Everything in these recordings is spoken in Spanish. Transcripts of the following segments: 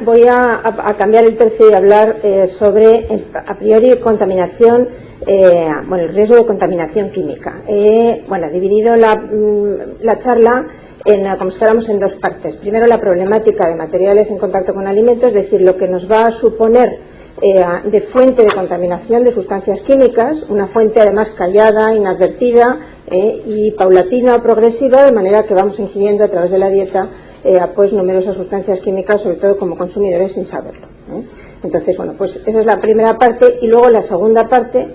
voy a cambiar el tercio y hablar sobre, a priori, contaminación, el riesgo de contaminación química. He dividido la charla como si fuéramos en dos partes. Primero, la problemática de materiales en contacto con alimentos, es decir, lo que nos va a suponer de fuente de contaminación de sustancias químicas, una fuente además callada, inadvertida y paulatina o progresiva, de manera que vamos ingiriendo a través de la dieta numerosas sustancias químicas, sobre todo como consumidores, sin saberlo. Entonces, esa es la primera parte, y luego la segunda parte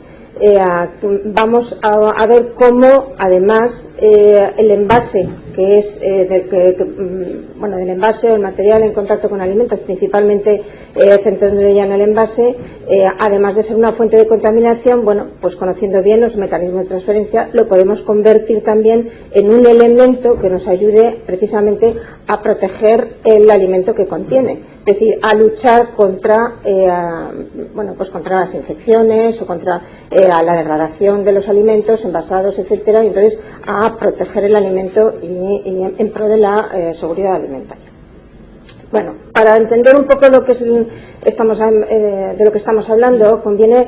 vamos a ver cómo, además, el envase, que es del envase o el material en contacto con alimentos, principalmente centrándose ya en el envase, además de ser una fuente de contaminación, conociendo bien los mecanismos de transferencia, lo podemos convertir también en un elemento que nos ayude precisamente a proteger el alimento que contiene, es decir, a luchar contra contra las infecciones o contra la degradación de los alimentos envasados, etcétera, y entonces a proteger el alimento y en pro de la seguridad alimentaria. Para entender un poco lo que de lo que estamos hablando, conviene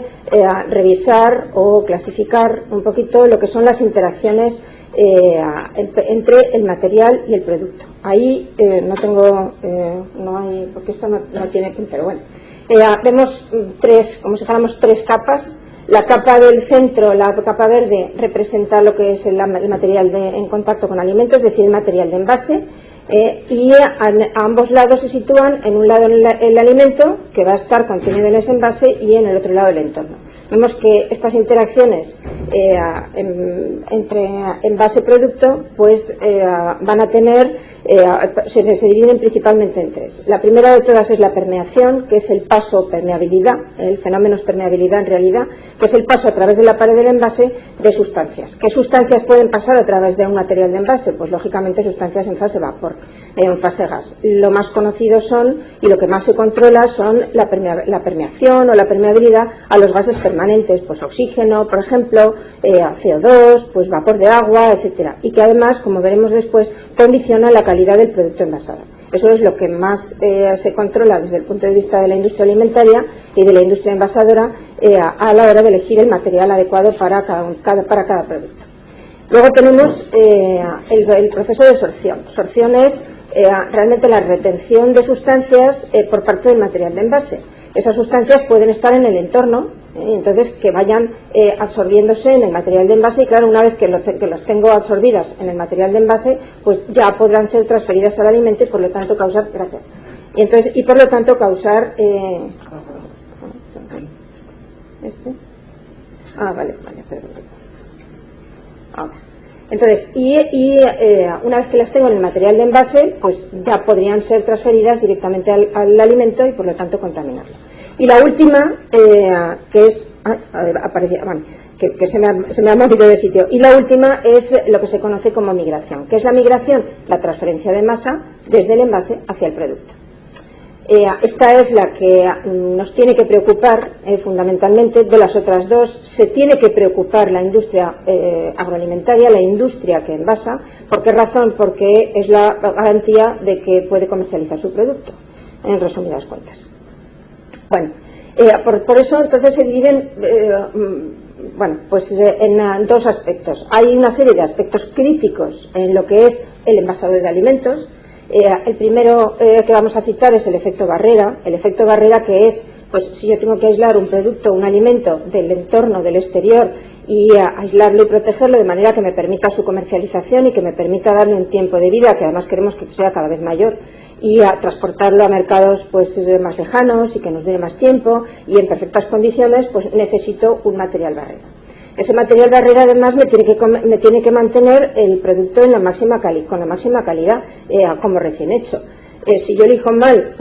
revisar o clasificar un poquito lo que son las interacciones entre el material y el producto. Ahí no hay, porque esto no tiene punto, pero vemos como si fuéramos tres capas. La capa del centro, la capa verde, representa lo que es el material en contacto con alimentos, es decir, el material de envase, y a ambos lados se sitúan, en un lado el alimento, que va a estar contenido en ese envase, y en el otro lado el entorno. Vemos que estas interacciones entre envase y producto van a tener, se dividen principalmente en tres. La primera de todas es la permeación, que es el paso permeabilidad, el fenómeno es permeabilidad en realidad, que es el paso a través de la pared del envase de sustancias. ¿Qué sustancias pueden pasar a través de un material de envase? Pues lógicamente sustancias en fase vapor, en fase gas. Lo más conocido son, y lo que más se controla, son la permeación o la permeabilidad a los gases permanentes, pues oxígeno, por ejemplo, CO2, vapor de agua, etcétera, y que además, como veremos después, condiciona la calidad del producto envasado. Eso es lo que más se controla desde el punto de vista de la industria alimentaria y de la industria envasadora a la hora de elegir el material adecuado para cada producto. Luego tenemos el proceso de sorción. Sorción es realmente la retención de sustancias por parte del material de envase. Esas sustancias pueden estar en el entorno, entonces que vayan absorbiéndose en el material de envase, y claro, una vez que las tengo absorbidas en el material de envase, pues ya podrán ser transferidas al alimento y por lo tanto causar, Entonces, una vez que las tengo en el material de envase, pues ya podrían ser transferidas directamente al alimento y por lo tanto contaminarlo. Y la última, que es, que se me ha movido de sitio, y la última es lo que se conoce como migración. ¿Qué es la migración? La transferencia de masa desde el envase hacia el producto. Esta es la que nos tiene que preocupar fundamentalmente. De las otras dos se tiene que preocupar la industria agroalimentaria, la industria que envasa. ¿Por qué razón? Porque es la garantía de que puede comercializar su producto, en resumidas cuentas. Por eso entonces se dividen en dos aspectos. Hay una serie de aspectos críticos en lo que es el envasador de alimentos. El primero que vamos a citar es el efecto barrera. El efecto barrera, que es, si yo tengo que aislar un producto, un alimento del entorno, del exterior, y aislarlo y protegerlo de manera que me permita su comercialización y que me permita darle un tiempo de vida, que además queremos que sea cada vez mayor, y a transportarlo a mercados más lejanos y que nos dé más tiempo y en perfectas condiciones, pues necesito un material barrera. Ese material barrera además me tiene que mantener el producto con la máxima calidad, como recién hecho. Si yo elijo mal,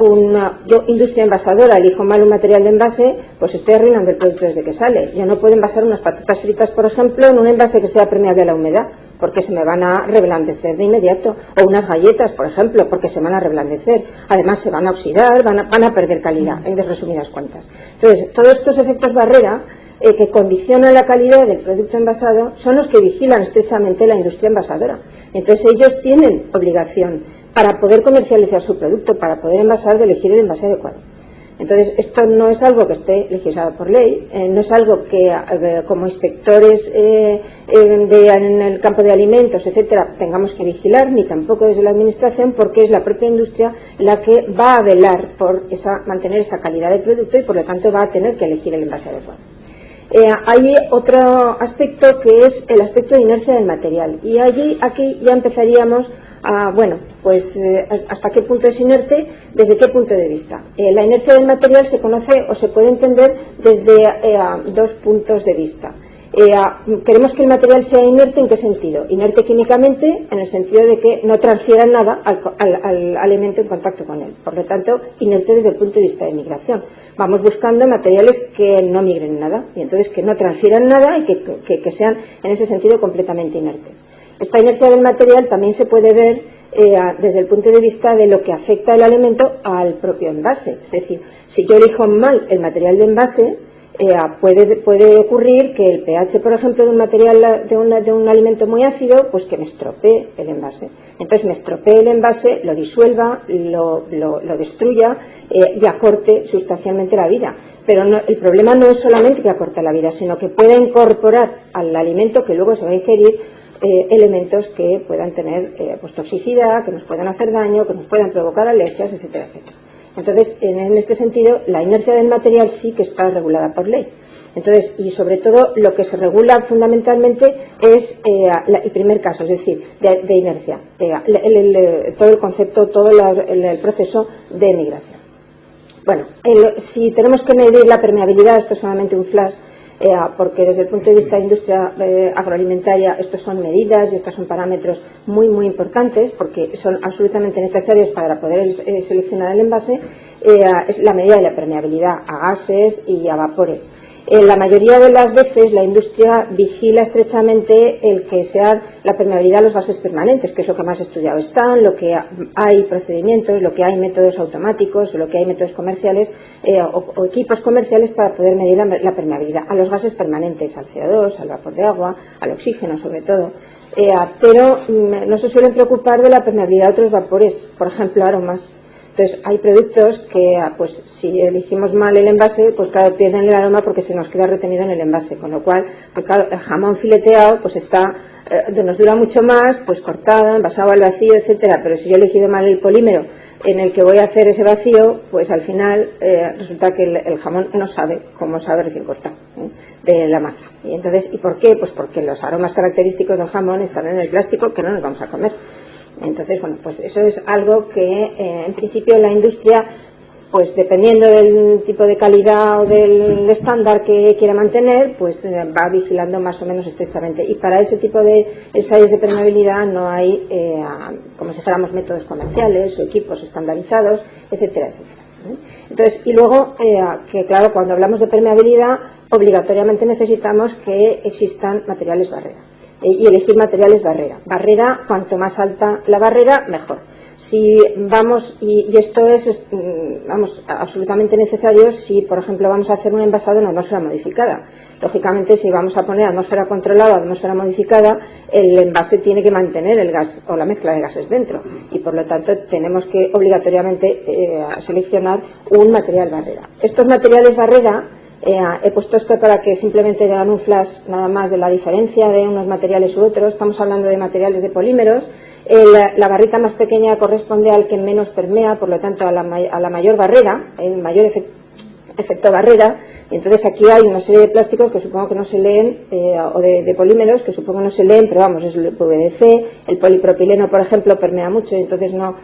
industria envasadora, elijo mal un material de envase, pues estoy arruinando el producto desde que sale. Yo no puedo envasar unas patatas fritas, por ejemplo, en un envase que sea permeable a la humedad, porque se me van a reblandecer de inmediato, o unas galletas, por ejemplo, porque se van a reblandecer. Además se van a oxidar, van a perder calidad, en resumidas cuentas. Entonces, todos estos efectos barrera que condicionan la calidad del producto envasado son los que vigilan estrechamente la industria envasadora. Entonces ellos tienen obligación para poder comercializar su producto, para poder envasar, de elegir el envase adecuado. Entonces, esto no es algo que esté legislado por ley, no es algo que como inspectores en el campo de alimentos, etcétera, tengamos que vigilar, ni tampoco desde la Administración, porque es la propia industria la que va a velar por mantener esa calidad de producto y, por lo tanto, va a tener que elegir el envase adecuado. Hay otro aspecto que es el aspecto de inercia del material, y aquí ya empezaríamos hasta qué punto es inerte, desde qué punto de vista. La inercia del material se conoce o se puede entender desde dos puntos de vista. Queremos que el material sea inerte, ¿en qué sentido? Inerte químicamente, en el sentido de que no transfiera nada al elemento en contacto con él. Por lo tanto, inerte desde el punto de vista de migración. Vamos buscando materiales que no migren nada, y entonces que no transfieran nada y que sean en ese sentido completamente inertes. Esta inercia del material también se puede ver desde el punto de vista de lo que afecta el alimento al propio envase. Es decir, si yo elijo mal el material de envase, puede ocurrir que el pH, por ejemplo, de un material de un alimento muy ácido, pues que me estropee el envase. Entonces me estropee el envase, lo disuelva, lo destruya y acorte sustancialmente la vida. Pero el problema no es solamente que acorte la vida, sino que pueda incorporar al alimento que luego se va a ingerir elementos que puedan tener toxicidad, que nos puedan hacer daño, que nos puedan provocar alergias, etcétera, etcétera. Entonces, en este sentido, la inercia del material sí que está regulada por ley. Entonces, y sobre todo, lo que se regula fundamentalmente es el primer caso, es decir, de inercia, todo el concepto, todo el proceso de migración. Bueno, si tenemos que medir la permeabilidad, esto es solamente un flash, porque desde el punto de vista de industria agroalimentaria estos son medidas y estos son parámetros muy muy importantes, porque son absolutamente necesarios para poder seleccionar el envase. Es la medida de la permeabilidad a gases y a vapores. La mayoría de las veces la industria vigila estrechamente el que sea la permeabilidad a los gases permanentes, que es lo que más estudiado está, lo que hay procedimientos, lo que hay métodos automáticos, lo que hay métodos comerciales o equipos comerciales para poder medir la permeabilidad a los gases permanentes, al CO2, al vapor de agua, al oxígeno sobre todo. Pero no se suelen preocupar de la permeabilidad a otros vapores, por ejemplo aromas. Entonces hay productos que pues si elegimos mal el envase, pues claro, pierden el aroma porque se nos queda retenido en el envase, con lo cual, pues claro, el jamón fileteado pues nos dura mucho más, pues cortado, envasado al vacío, etcétera. Pero si yo he elegido mal el polímero en el que voy a hacer ese vacío, pues al final resulta que el jamón no sabe cómo sabe recién cortado de la masa. Y entonces, ¿y por qué? Pues porque los aromas característicos del jamón están en el plástico que no nos vamos a comer. Entonces, bueno, pues eso es algo que en principio la industria, pues dependiendo del tipo de calidad o del estándar que quiera mantener, pues va vigilando más o menos estrechamente. Y para ese tipo de ensayos de permeabilidad no hay, como si fuéramos métodos comerciales o equipos estandarizados, etcétera, etcétera. Entonces, y luego, que claro, cuando hablamos de permeabilidad, obligatoriamente necesitamos que existan materiales barrera. Y elegir materiales barrera. Barrera, cuanto más alta la barrera, mejor. Si vamos, y esto es absolutamente necesario si, por ejemplo, vamos a hacer un envasado en atmósfera modificada. Lógicamente, si vamos a poner atmósfera controlada o atmósfera modificada, el envase tiene que mantener el gas o la mezcla de gases dentro. Y, por lo tanto, tenemos que obligatoriamente seleccionar un material barrera. Estos materiales barrera, he puesto esto para que simplemente vean un flash nada más de la diferencia de unos materiales u otros. Estamos hablando de materiales de polímeros. La barrita más pequeña corresponde al que menos permea, por lo tanto a la mayor barrera, el mayor efecto barrera. Y entonces aquí hay una serie de plásticos que supongo que no se leen, o de polímeros que supongo que no se leen, pero vamos, es el PVC, el polipropileno, por ejemplo, permea mucho y entonces no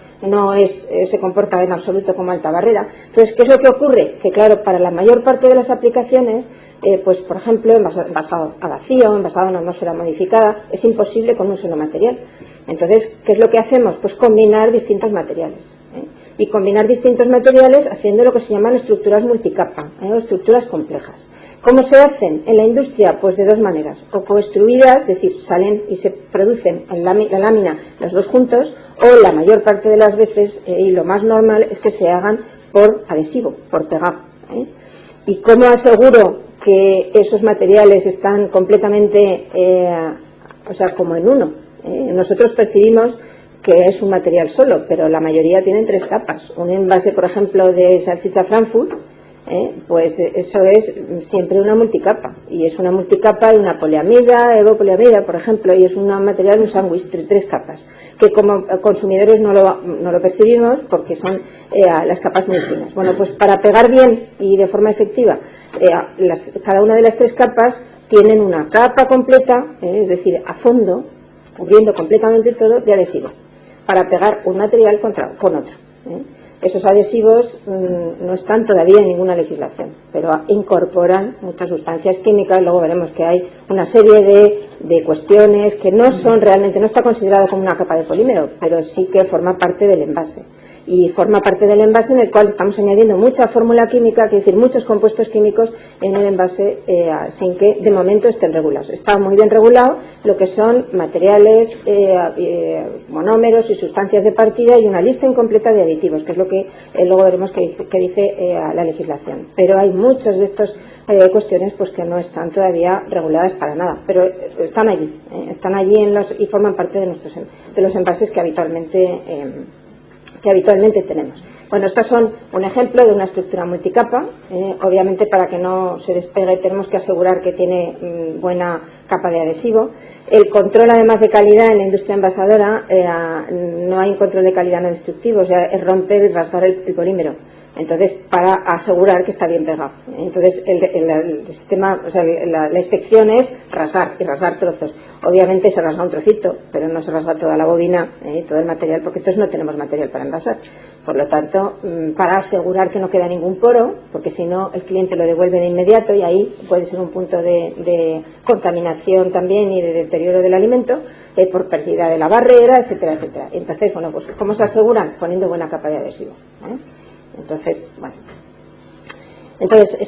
se comporta en absoluto como alta barrera. Entonces, ¿qué es lo que ocurre? Que claro, para la mayor parte de las aplicaciones, pues por ejemplo, envasado a vacío, envasado en atmósfera modificada, es imposible con un solo material. Entonces, ¿qué es lo que hacemos? Pues combinar distintos materiales. Y combinar distintos materiales haciendo lo que se llaman estructuras multicapa, o estructuras complejas. ¿Cómo se hacen en la industria? Pues de dos maneras, o coextruidas, es decir, salen y se producen en la lámina los dos juntos, o la mayor parte de las veces, y lo más normal es que se hagan por adhesivo, por pegado. ¿Y cómo aseguro que esos materiales están completamente, como en uno? Nosotros percibimos que es un material solo, pero la mayoría tienen 3 capas. Un envase, por ejemplo, de salchicha Frankfurt, pues eso es siempre una multicapa, y es una multicapa de una poliamida, evopoliamida, por ejemplo, y es un material de un sándwich de 3 capas, que como consumidores no lo percibimos porque son las capas muy finas. Bueno, pues para pegar bien y de forma efectiva, cada una de las 3 capas tienen una capa completa, es decir, a fondo, cubriendo completamente todo, de adhesivo, para pegar un material con otro. Esos adhesivos no están todavía en ninguna legislación, pero incorporan muchas sustancias químicas. Luego veremos que hay una serie de cuestiones que no son realmente, no está considerado como una capa de polímero, pero sí que forma parte del envase. Y forma parte del envase en el cual estamos añadiendo mucha fórmula química, es decir, muchos compuestos químicos en el envase sin que de momento estén regulados. Está muy bien regulado lo que son materiales, monómeros y sustancias de partida, y una lista incompleta de aditivos, que es lo que luego veremos que dice la legislación. Pero hay muchas de estas cuestiones pues que no están todavía reguladas para nada, pero están allí y forman parte de los envases que habitualmente tenemos. Bueno, estos son un ejemplo de una estructura multicapa. Obviamente, para que no se despegue tenemos que asegurar que tiene buena capa de adhesivo. El control, además de calidad en la industria envasadora, no hay un control de calidad no destructivo, o sea, es romper y rasgar el polímero. Entonces, para asegurar que está bien pegado. Entonces, el sistema, o sea, la inspección es rasgar y rasgar trozos. Obviamente se rasga un trocito, pero no se rasga toda la bobina, todo el material, porque entonces no tenemos material para envasar. Por lo tanto, para asegurar que no queda ningún poro, porque si no el cliente lo devuelve de inmediato, y ahí puede ser un punto de contaminación también y de deterioro del alimento, por pérdida de la barrera, etcétera, etcétera. Entonces, bueno, pues ¿cómo se aseguran? Poniendo buena capa de adhesivo. Entonces, bueno. Entonces,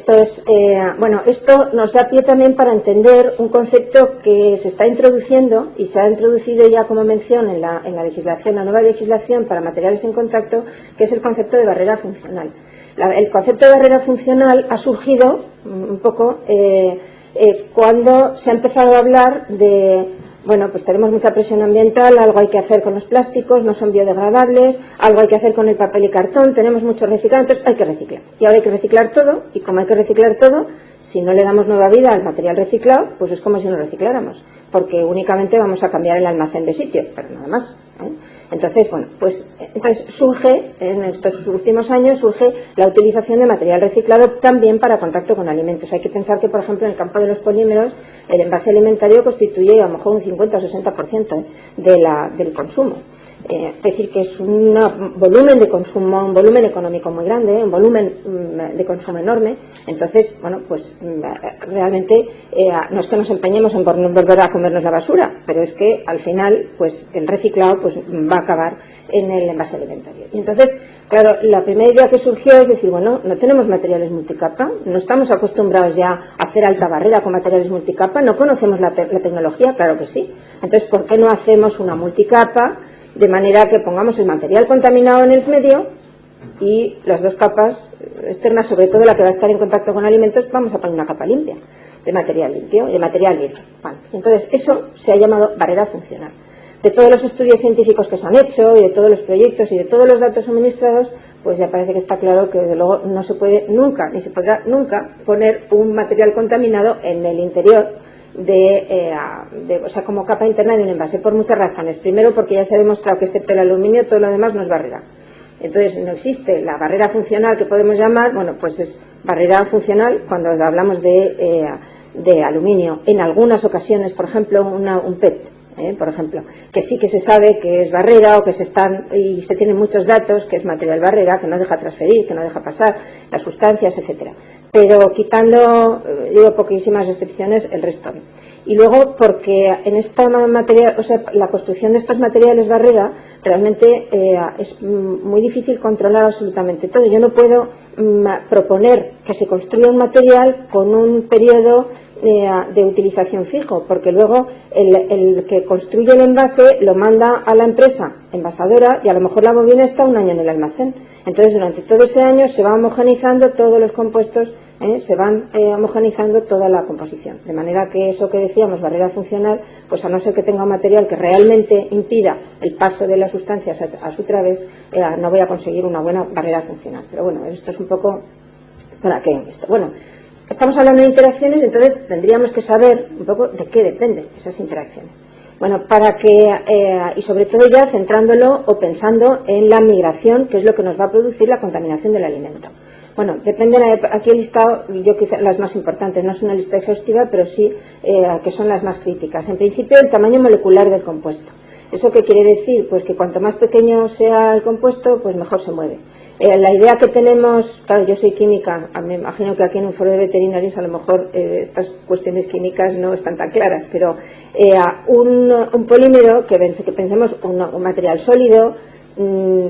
esto nos da pie también para entender un concepto que se está introduciendo y se ha introducido ya como mención en la legislación, la nueva legislación para materiales en contacto, que es el concepto de barrera funcional. El concepto de barrera funcional ha surgido un poco cuando se ha empezado a hablar de, bueno, pues tenemos mucha presión ambiental, algo hay que hacer con los plásticos, no son biodegradables, algo hay que hacer con el papel y cartón, tenemos mucho reciclado, entonces hay que reciclar. Y ahora hay que reciclar todo, y como hay que reciclar todo, si no le damos nueva vida al material reciclado, pues es como si no recicláramos, porque únicamente vamos a cambiar el almacén de sitio, pero nada más. Entonces, bueno, pues surge, en estos últimos años, surge la utilización de material reciclado también para contacto con alimentos. Hay que pensar que, por ejemplo, en el campo de los polímeros, el envase alimentario constituye a lo mejor un 50 o 60% del consumo. Es decir, que es un volumen de consumo, un volumen económico muy grande, un volumen de consumo enorme. Entonces, bueno, pues realmente no es que nos empeñemos en volver a comernos la basura, pero es que al final, pues el reciclado pues va a acabar en el envase alimentario. Y entonces, claro, la primera idea que surgió es decir, bueno, no tenemos materiales multicapa, no estamos acostumbrados ya a hacer alta barrera con materiales multicapa, no conocemos la tecnología, claro que sí. Entonces, ¿por qué no hacemos una multicapa de manera que pongamos el material contaminado en el medio y las 2 capas externas, sobre todo la que va a estar en contacto con alimentos, vamos a poner una capa limpia de material limpio, de material libre? Bueno, entonces eso se ha llamado barrera funcional. De todos los estudios científicos que se han hecho y de todos los proyectos y de todos los datos suministrados, pues ya parece que está claro que desde luego no se puede nunca, ni se podrá nunca poner un material contaminado en el interior o sea, como capa interna de un envase, por muchas razones. Primero, porque ya se ha demostrado que excepto el aluminio todo lo demás no es barrera. Entonces no existe la barrera funcional que podemos llamar, bueno, pues es barrera funcional cuando hablamos de aluminio. En algunas ocasiones, por ejemplo, un PET, por ejemplo, que sí que se sabe que es barrera o que y se tienen muchos datos que es material barrera, que no deja transferir, que no deja pasar las sustancias, etcétera. Pero quitando, digo, poquísimas excepciones, el resto. Y luego, porque en esta materia, o sea, la construcción de estos materiales barrera realmente es muy difícil controlar absolutamente todo. Yo no puedo proponer que se construya un material con un periodo de utilización fijo, porque luego el que construye el envase lo manda a la empresa envasadora y a lo mejor la bobina está un año en el almacén. Entonces, durante todo ese año se va homogeneizando todos los compuestos se van homogeneizando toda la composición, de manera que eso que decíamos, barrera funcional, pues a no ser que tenga un material que realmente impida el paso de las sustancias a su través, no voy a conseguir una buena barrera funcional. Pero bueno, esto es un poco para qué esto. Bueno, estamos hablando de interacciones, entonces tendríamos que saber un poco de qué dependen esas interacciones. Bueno, para que, y sobre todo ya centrándolo o pensando en la migración, que es lo que nos va a producir la contaminación del alimento. Bueno, dependen, aquí he listado, yo quizá las más importantes, no es una lista exhaustiva, pero sí que son las más críticas. En principio, el tamaño molecular del compuesto. ¿Eso qué quiere decir? Pues que cuanto más pequeño sea el compuesto, pues mejor se mueve. La idea que tenemos, claro, yo soy química, me imagino que aquí en un foro de veterinarios a lo mejor estas cuestiones químicas no están tan claras, pero un polímero, que pensemos un material sólido,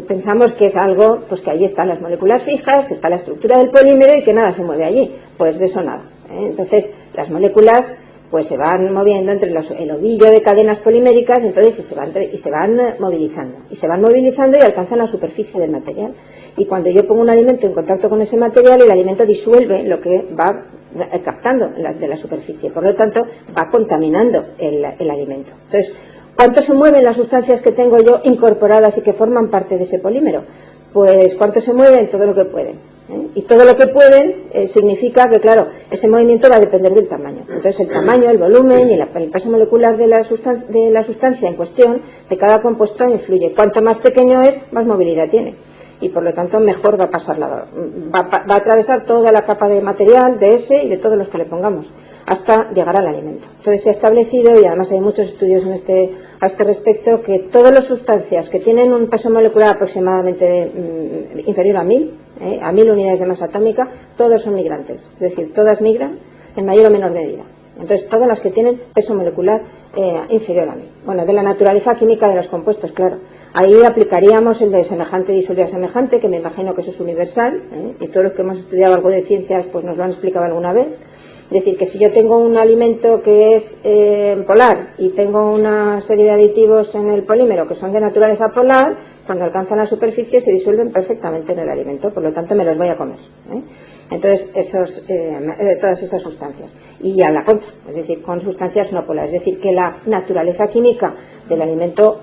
pensamos que es algo, pues que ahí están las moléculas fijas, que está la estructura del polímero y que nada se mueve allí. Pues de eso nada. Entonces, las moléculas pues se van moviendo entre el ovillo de cadenas poliméricas, entonces y se van movilizando y alcanzan la superficie del material. Y cuando yo pongo un alimento en contacto con ese material, el alimento disuelve lo que va captando de la superficie, por lo tanto va contaminando el alimento. Entonces, ¿cuánto se mueven las sustancias que tengo yo incorporadas y que forman parte de ese polímero? Pues ¿cuánto se mueven? Todo lo que pueden. Y todo lo que pueden significa que, claro, ese movimiento va a depender del tamaño. Entonces el tamaño, el volumen y el peso molecular de la sustancia en cuestión, de cada compuesto, influye. Cuanto más pequeño es, más movilidad tiene. Y por lo tanto mejor va a pasar va a atravesar toda la capa de material de ese y de todos los que le pongamos hasta llegar al alimento. Entonces se ha establecido, y además hay muchos estudios a este respecto, que todas las sustancias que tienen un peso molecular aproximadamente inferior a 1000 unidades de masa atómica, todos son migrantes, es decir, todas migran en mayor o menor medida. Entonces todas las que tienen peso molecular inferior a 1000. Bueno, de la naturaleza química de los compuestos, claro. Ahí aplicaríamos el de semejante disuelve a semejante, que me imagino que eso es universal, y todos los que hemos estudiado algo de ciencias pues nos lo han explicado alguna vez. Es decir, que si yo tengo un alimento que es polar y tengo una serie de aditivos en el polímero que son de naturaleza polar, cuando alcanzan la superficie se disuelven perfectamente en el alimento, por lo tanto me los voy a comer. Entonces, todas esas sustancias. Y a la contra, es decir, con sustancias no polares. Es decir, que la naturaleza química del alimento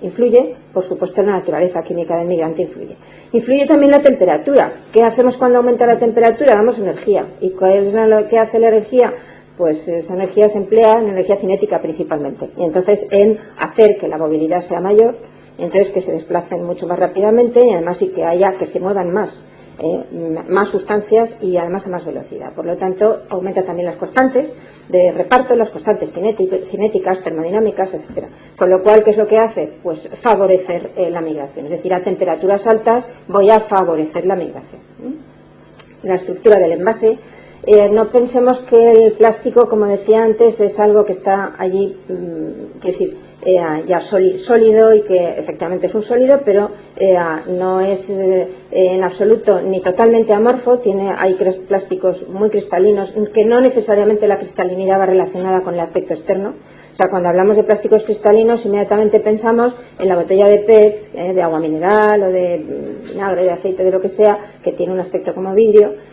influye, por supuesto la naturaleza química del migrante influye. Influye también la temperatura. ¿Qué hacemos cuando aumenta la temperatura? Damos energía. ¿Y cuál es lo que hace la energía? Pues esa energía se emplea en energía cinética principalmente. Y entonces en hacer que la movilidad sea mayor, entonces que se desplacen mucho más rápidamente y además y que haya que se muevan más sustancias y además a más velocidad. Por lo tanto, aumenta también las constantes de reparto, las constantes cinéticas, termodinámicas, etcétera. Con lo cual, ¿qué es lo que hace? Pues favorecer la migración. Es decir, a temperaturas altas voy a favorecer la migración. La estructura del envase. No pensemos que el plástico, como decía antes, es algo que está allí, es decir, ya sólido, y que efectivamente es un sólido, pero no es en absoluto ni totalmente amorfo. Hay plásticos muy cristalinos, que no necesariamente la cristalinidad va relacionada con el aspecto externo. O sea, cuando hablamos de plásticos cristalinos, inmediatamente pensamos en la botella de PET, de agua mineral o de vinagre, de aceite, de lo que sea, que tiene un aspecto como vidrio.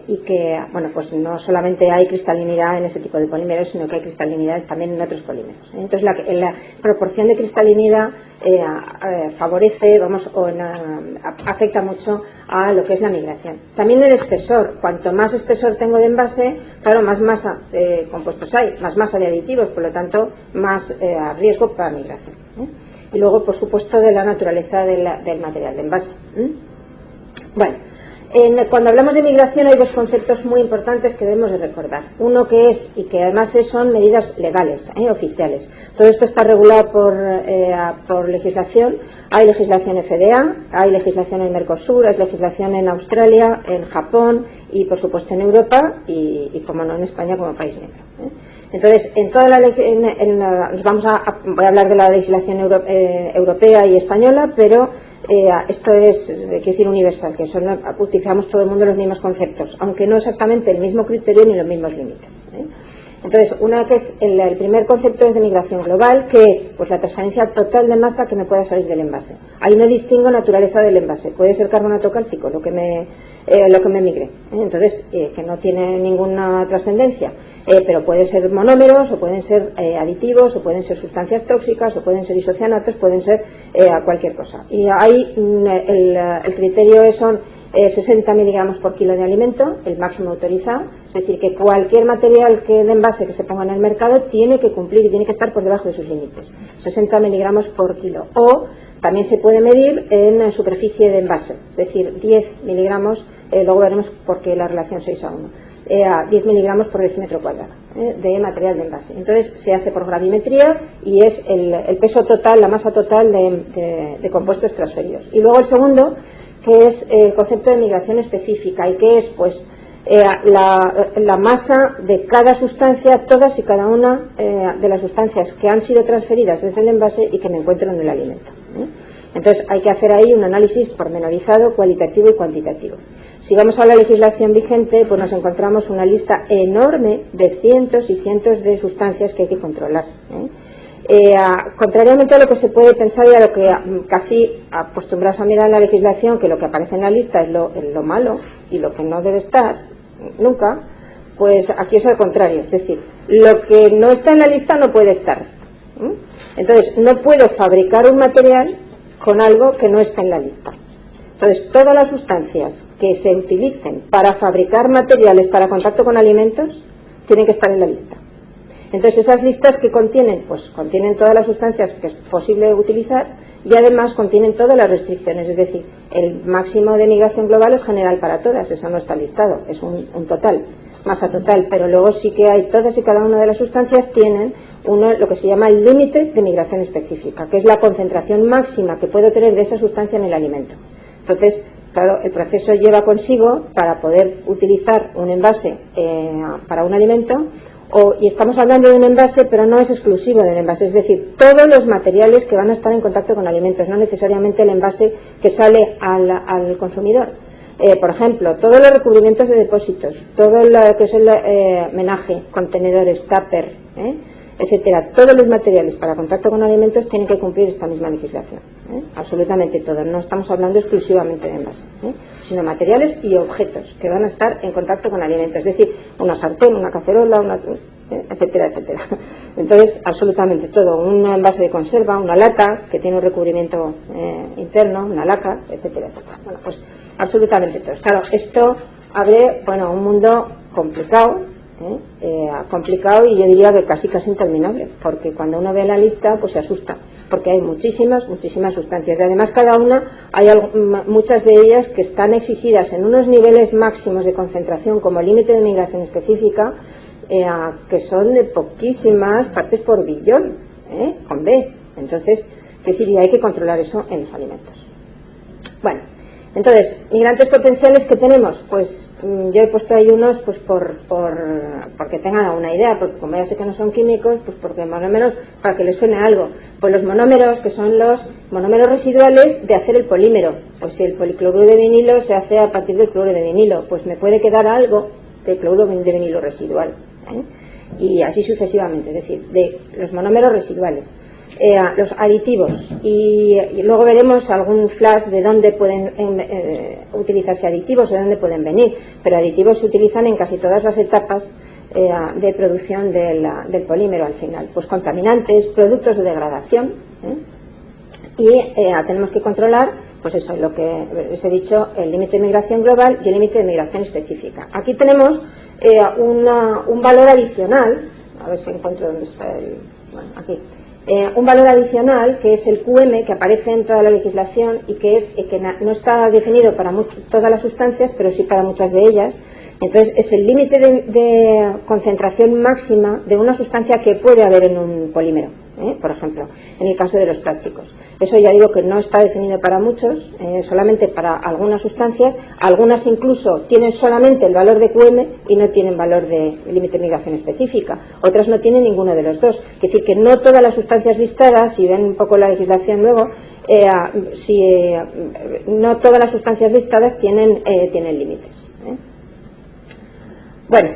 Y que, bueno, pues no solamente hay cristalinidad en ese tipo de polímeros, sino que hay cristalinidades también en otros polímeros. Entonces la proporción de cristalinidad favorece, afecta mucho a lo que es la migración. También el espesor. Cuanto más espesor tengo de envase, claro, más masa de compuestos hay, más masa de aditivos, por lo tanto más riesgo para migración. Y luego, por supuesto, de la naturaleza del material de envase. Bueno, cuando hablamos de migración hay dos conceptos muy importantes que debemos de recordar. Uno que es, y que además son medidas legales, oficiales. Todo esto está regulado por legislación. Hay legislación FDA, hay legislación en Mercosur, hay legislación en Australia, en Japón y por supuesto en Europa y como no en España como país miembro. Entonces, en toda voy a hablar de la legislación europea y española, pero esto es, quiero decir, universal, que utilizamos todo el mundo los mismos conceptos, aunque no exactamente el mismo criterio ni los mismos límites. Entonces, una que es el primer concepto es de migración global, que es pues la transferencia total de masa que me pueda salir del envase. Ahí no distingo naturaleza del envase, puede ser carbonato cálcico, lo que me lo que me migre. Entonces, que no tiene ninguna trascendencia. Pero pueden ser monómeros, o pueden ser aditivos, o pueden ser sustancias tóxicas, o pueden ser isocianatos, pueden ser cualquier cosa. Y ahí el criterio son 60 miligramos por kilo de alimento, el máximo autorizado. Es decir, que cualquier material de envase que se ponga en el mercado tiene que cumplir y tiene que estar por debajo de sus límites. 60 miligramos por kilo. O también se puede medir en superficie de envase, es decir, 10 miligramos, luego veremos por qué la relación 6:1. A 10 miligramos por decímetro cuadrado de material de envase. Entonces se hace por gravimetría y es el peso total, la masa total de compuestos transferidos. Y luego el segundo, que es el concepto de migración específica, y que es pues la masa de cada sustancia, todas y cada una de las sustancias que han sido transferidas desde el envase y que me encuentro en el alimento. Entonces hay que hacer ahí un análisis pormenorizado, cualitativo y cuantitativo. Si vamos a la legislación vigente, pues nos encontramos una lista enorme de cientos y cientos de sustancias que hay que controlar. Contrariamente a lo que se puede pensar y a lo que casi acostumbrados a mirar en la legislación, que lo que aparece en la lista es lo malo y lo que no debe estar nunca, pues aquí es al contrario. Es decir, lo que no está en la lista no puede estar. Entonces, no puedo fabricar un material con algo que no está en la lista. Entonces, todas las sustancias que se utilicen para fabricar materiales para contacto con alimentos tienen que estar en la lista. Entonces, esas listas que contienen, pues contienen todas las sustancias que es posible utilizar y además contienen todas las restricciones, es decir, el máximo de migración global es general para todas, eso no está listado, es un total, masa total, pero luego sí que hay todas y cada una de las sustancias tienen lo que se llama el límite de migración específica, que es la concentración máxima que puedo tener de esa sustancia en el alimento. Entonces, claro, el proceso lleva consigo, para poder utilizar un envase para un alimento, y estamos hablando de un envase, pero no es exclusivo del envase, es decir, todos los materiales que van a estar en contacto con alimentos, no necesariamente el envase que sale al consumidor. Por ejemplo, todos los recubrimientos de depósitos, todo lo que es el menaje, contenedores, tupper, etcétera, todos los materiales para contacto con alimentos tienen que cumplir esta misma legislación, absolutamente todos. No estamos hablando exclusivamente de envases, sino materiales y objetos que van a estar en contacto con alimentos, es decir, una sartén, una cacerola, etcétera, etcétera. Entonces, absolutamente todo, un envase de conserva, una lata que tiene un recubrimiento interno, una laca, etcétera, etcétera. Bueno, pues absolutamente todo. Claro, esto abre, un mundo complicado, complicado y yo diría que casi interminable, porque cuando uno ve la lista pues se asusta, porque hay muchísimas sustancias y además cada una hay muchas de ellas que están exigidas en unos niveles máximos de concentración como límite de migración específica, que son de poquísimas partes por billón, con B. Entonces, ¿qué decir? Hay que controlar eso en los alimentos. Bueno, entonces, migrantes potenciales que tenemos, pues yo he puesto ahí unos pues porque tengan una idea, porque como ya sé que no son químicos, pues porque más o menos para que les suene algo. Pues los monómeros, que son los monómeros residuales de hacer el polímero. Pues si el policloruro de vinilo se hace a partir del cloruro de vinilo, pues me puede quedar algo de cloruro de vinilo residual, y así sucesivamente, es decir, de los monómeros residuales. Los aditivos y luego veremos algún flash de dónde pueden utilizarse aditivos, de dónde pueden venir, pero aditivos se utilizan en casi todas las etapas de producción del polímero al final, pues contaminantes, productos de degradación, y tenemos que controlar pues eso, lo que les he dicho, el límite de migración global y el límite de migración específica. Aquí tenemos un valor adicional, a ver si encuentro dónde está aquí. Un valor adicional que es el QM, que aparece en toda la legislación y que no está definido para todas las sustancias, pero sí para muchas de ellas. Entonces es el límite de concentración máxima de una sustancia que puede haber en un polímero, por ejemplo, en el caso de los plásticos. Eso ya digo que no está definido para muchos, solamente para algunas sustancias. Algunas incluso tienen solamente el valor de QM y no tienen valor de límite de migración específica. Otras no tienen ninguno de los dos. Es decir, que no todas las sustancias listadas, si ven un poco la legislación luego, no todas las sustancias listadas tienen límites. Bueno,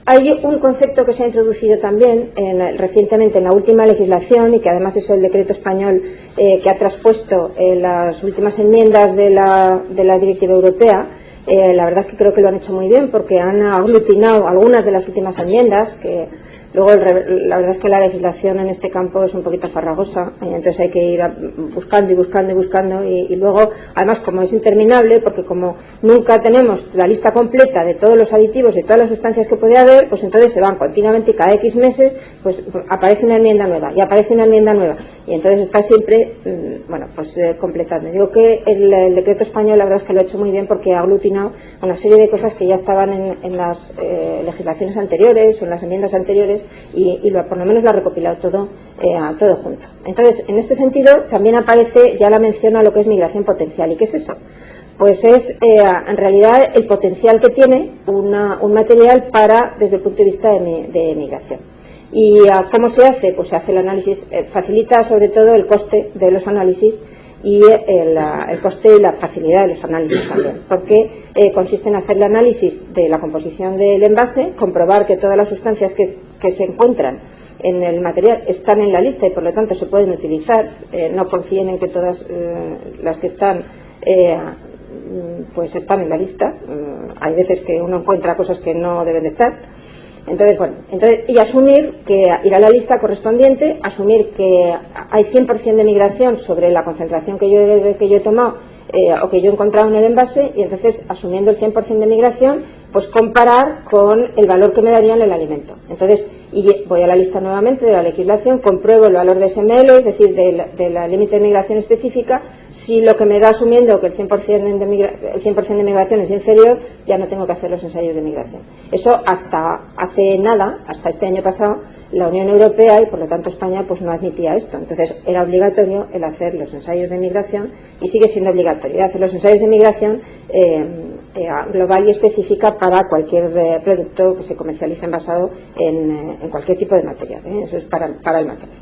hay un concepto que se ha introducido también recientemente en la última legislación y que además es el decreto español que ha traspuesto las últimas enmiendas de la directiva europea. La verdad es que creo que lo han hecho muy bien, porque han aglutinado algunas de las últimas enmiendas, que luego la verdad es que la legislación en este campo es un poquito farragosa, entonces hay que ir buscando y buscando y buscando, y luego, además, como es interminable, porque como nunca tenemos la lista completa de todos los aditivos y todas las sustancias que puede haber, pues entonces se van continuamente y cada X meses pues aparece una enmienda nueva y aparece una enmienda nueva, y entonces está siempre completando. Digo que el decreto español la verdad es que lo ha hecho muy bien, porque ha aglutinado una serie de cosas que ya estaban en las legislaciones anteriores o en las enmiendas anteriores, y por lo menos lo ha recopilado todo junto. Entonces, en este sentido también aparece ya la mención a lo que es migración potencial. ¿Y qué es eso? Pues es en realidad el potencial que tiene un material desde el punto de vista de migración. ¿Y cómo se hace? Pues se hace el análisis, facilita sobre todo el coste de los análisis, y el coste y la facilidad de los análisis también, porque consiste en hacer el análisis de la composición del envase, comprobar que todas las sustancias que se encuentran en el material están en la lista y por lo tanto se pueden utilizar. No confíen en que todas las que están pues están en la lista. Hay veces que uno encuentra cosas que no deben de estar. Entonces, y asumir que ir a la lista correspondiente, asumir que hay 100% de migración sobre la concentración que yo he tomado o que yo he encontrado en el envase, y entonces, asumiendo el 100% de migración, pues comparar con el valor que me daría en el alimento. Entonces, y voy a la lista nuevamente de la legislación, compruebo el valor de SML, es decir, de la límite de migración específica. Si lo que me da, asumiendo que el 100% de migración es inferior, ya no tengo que hacer los ensayos de migración. Eso hasta hace nada, hasta este año pasado, la Unión Europea y por lo tanto España pues no admitía esto. Entonces era obligatorio el hacer los ensayos de migración, y sigue siendo obligatorio hacer los ensayos de migración global y específica para cualquier producto que se comercialice envasado en cualquier tipo de material. Eso es para el material.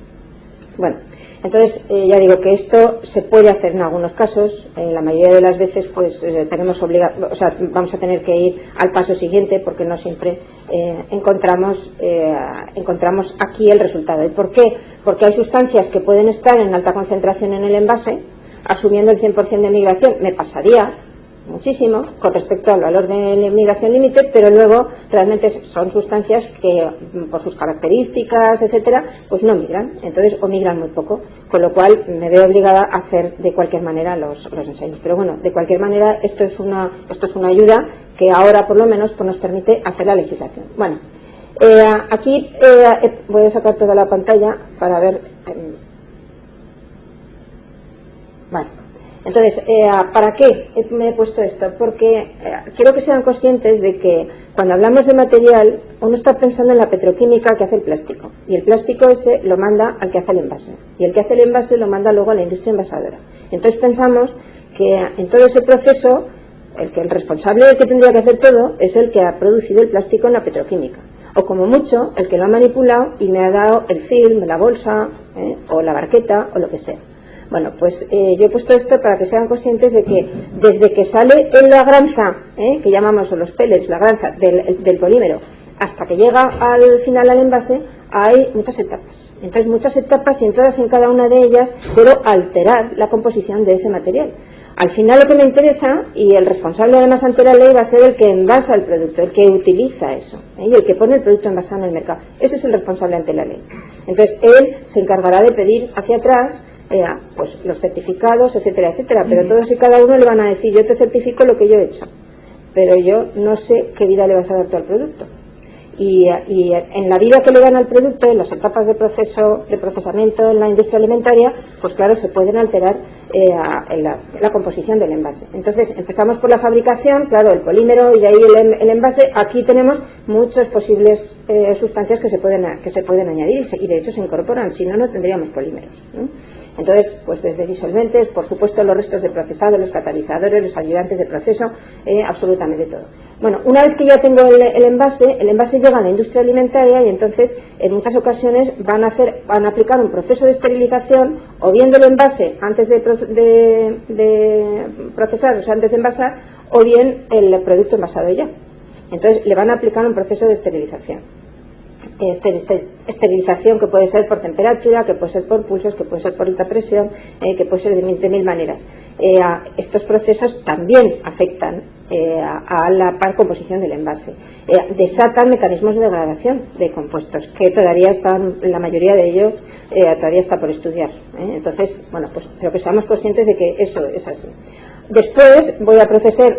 Bueno, entonces ya digo que esto se puede hacer en algunos casos. La mayoría de las veces pues vamos a tener que ir al paso siguiente, porque no siempre encontramos aquí el resultado. ¿Y por qué? Porque hay sustancias que pueden estar en alta concentración en el envase, asumiendo el 100% de migración. Me pasaría muchísimo con respecto al valor de migración límite, pero luego realmente son sustancias que por sus características, etcétera, pues no migran, entonces, o migran muy poco, con lo cual me veo obligada a hacer de cualquier manera los ensayos. Pero bueno, de cualquier manera esto es una ayuda que ahora por lo menos pues nos permite hacer la legislación. Bueno, aquí voy a sacar toda la pantalla para ver. Vale. Entonces, ¿para qué me he puesto esto? Porque quiero que sean conscientes de que cuando hablamos de material, uno está pensando en la petroquímica que hace el plástico, y el plástico ese lo manda al que hace el envase, y el que hace el envase lo manda luego a la industria envasadora. Entonces pensamos que en todo ese proceso el responsable del que tendría que hacer todo es el que ha producido el plástico en la petroquímica, o como mucho el que lo ha manipulado y me ha dado el film, la bolsa o la barqueta o lo que sea. Bueno, pues yo he puesto esto para que sean conscientes de que desde que sale en la granza, que llamamos, o los pellets, la granza del polímero, hasta que llega al final al envase, hay muchas etapas. Entonces, muchas etapas, y en todas y en cada una de ellas puedo alterar la composición de ese material. Al final lo que me interesa, y el responsable además ante la ley va a ser el que envasa el producto, el que utiliza eso, y el que pone el producto envasado en el mercado. Ese es el responsable ante la ley. Entonces, él se encargará de pedir hacia atrás pues los certificados, etcétera, etcétera, pero todos y cada uno le van a decir: yo te certifico lo que yo he hecho, pero yo no sé qué vida le vas a dar tú al producto. Y en la vida que le dan al producto, en las etapas de procesamiento en la industria alimentaria, pues claro, se pueden alterar la composición del envase. Entonces empezamos por la fabricación, claro, el polímero, y de ahí el envase. Aquí tenemos muchas posibles sustancias que se pueden añadir, y de hecho se incorporan, si no, no tendríamos polímeros, ¿no? Entonces, pues desde disolventes, por supuesto los restos de procesado, los catalizadores, los ayudantes de proceso, absolutamente todo. Bueno, una vez que ya tengo el envase llega a la industria alimentaria, y entonces en muchas ocasiones van a aplicar un proceso de esterilización, o bien del envase antes de procesar, o sea, antes de envasar, o bien el producto envasado ya. Entonces le van a aplicar un proceso de esterilización. esterilización, que puede ser por temperatura, que puede ser por pulsos, que puede ser por alta presión, que puede ser de mil maneras. Estos procesos también afectan a la composición del envase. Desatan mecanismos de degradación de compuestos que todavía están, la mayoría de ellos todavía está por estudiar. Entonces, bueno, pues pero que seamos conscientes de que eso es así. Después voy a procesar,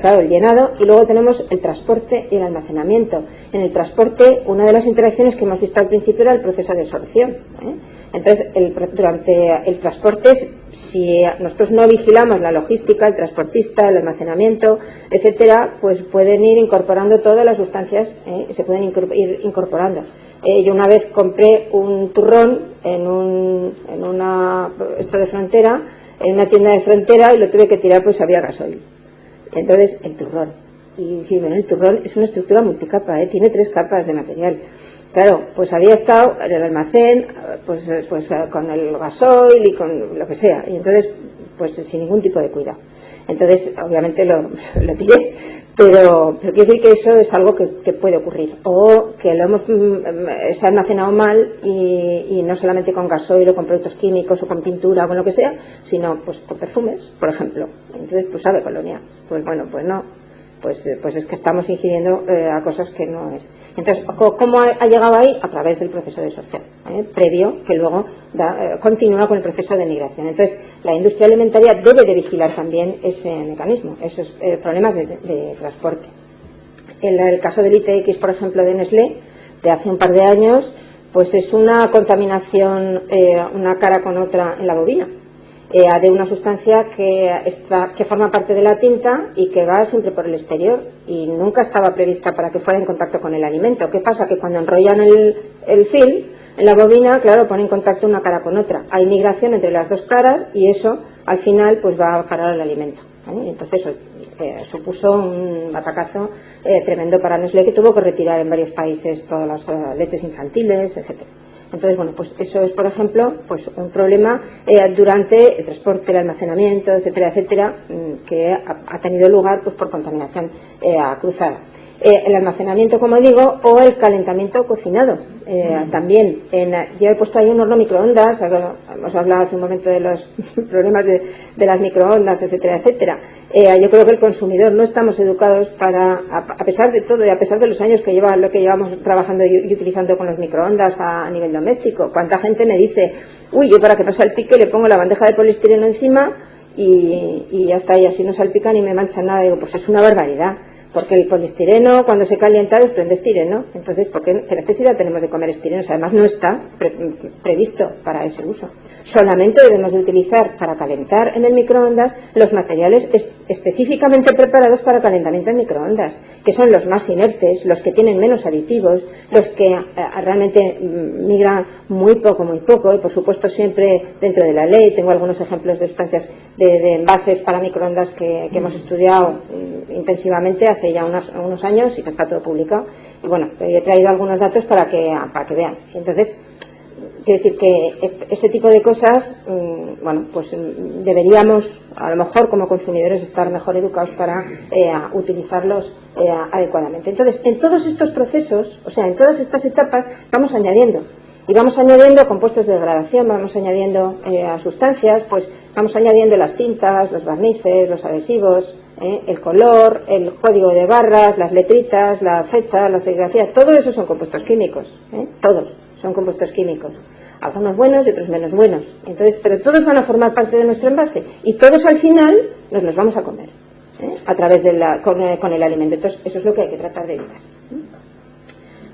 claro, el llenado, y luego tenemos el transporte y el almacenamiento. En el transporte, una de las interacciones que hemos visto al principio era el proceso de absorción. Entonces, durante el transporte, si nosotros no vigilamos la logística, el transportista, el almacenamiento, etcétera, pues pueden ir incorporando todas las sustancias, se pueden ir incorporando. Yo una vez compré un turrón en una de frontera, en una tienda de frontera, y lo tuve que tirar pues había gasoil. Entonces, el turrón. Y dije, bueno, el turrón es una estructura multicapa, tiene 3 capas de material. Claro, pues había estado en el almacén, pues con el gasoil y con lo que sea, y entonces, pues sin ningún tipo de cuidado. Entonces, obviamente lo tiré, pero quiero decir que eso es algo que puede ocurrir, o que se ha almacenado mal y no solamente con gasoil o con productos químicos o con pintura o con lo que sea, sino pues con perfumes, por ejemplo. Entonces, pues sabe colonia. Pues bueno, pues no, pues es que estamos ingiriendo a cosas que no es. Entonces, ¿cómo ha llegado ahí? A través del proceso de absorción, previo, que luego continúa con el proceso de migración. Entonces, la industria alimentaria debe de vigilar también ese mecanismo, esos problemas de transporte. En el caso del ITX, por ejemplo, de Nestlé, de hace un par de años, pues es una contaminación, una cara con otra en la bovina, de una sustancia que forma parte de la tinta y que va siempre por el exterior y nunca estaba prevista para que fuera en contacto con el alimento. ¿Qué pasa? Que cuando enrollan el film en la bobina, claro, pone en contacto una cara con otra. Hay migración entre las dos caras y eso al final pues va a parar el alimento. Entonces supuso un batacazo tremendo para Nestlé, que tuvo que retirar en varios países todas las leches infantiles, etcétera. Entonces, bueno, pues eso es, por ejemplo, pues un problema durante el transporte, el almacenamiento, etcétera, etcétera, que ha tenido lugar pues por contaminación cruzada. El almacenamiento, como digo, o el calentamiento cocinado. También, yo he puesto ahí un horno microondas, hemos hablado hace un momento de los problemas de las microondas, etcétera, etcétera. Yo creo que el consumidor no estamos educados para, a pesar de todo y a pesar de los años que llevamos trabajando y utilizando con los microondas a nivel doméstico. ¿Cuánta gente me dice, uy, yo para que no salpique le pongo la bandeja de poliestireno encima y ya está, y así no salpica ni me mancha nada? Digo, pues es una barbaridad. Porque el poliestireno, cuando se calienta, desprende estireno. Entonces, ¿qué necesidad tenemos de comer estireno? Además, no está previsto para ese uso. Solamente debemos de utilizar para calentar en el microondas los materiales específicamente preparados para calentamiento en microondas, que son los más inertes, los que tienen menos aditivos, los que realmente migran muy poco, y por supuesto siempre dentro de la ley. Tengo algunos ejemplos de sustancias de envases para microondas que hemos estudiado intensivamente hace ya unos años y que está todo publicado. Y bueno, he traído algunos datos para que vean. Entonces, quiero decir que ese tipo de cosas, bueno, pues deberíamos, a lo mejor como consumidores, estar mejor educados para utilizarlos adecuadamente. Entonces, en todos estos procesos, o sea, en todas estas etapas, vamos añadiendo. Y vamos añadiendo compuestos de degradación, vamos añadiendo sustancias, pues vamos añadiendo las tintas, los barnices, los adhesivos, el color, el código de barras, las letritas, la fecha, la serigrafía, todo eso son compuestos químicos, todos son compuestos químicos, algunos buenos y otros menos buenos. Entonces, pero todos van a formar parte de nuestro envase y todos al final nos los vamos a comer a través con el alimento. Entonces, eso es lo que hay que tratar de evitar.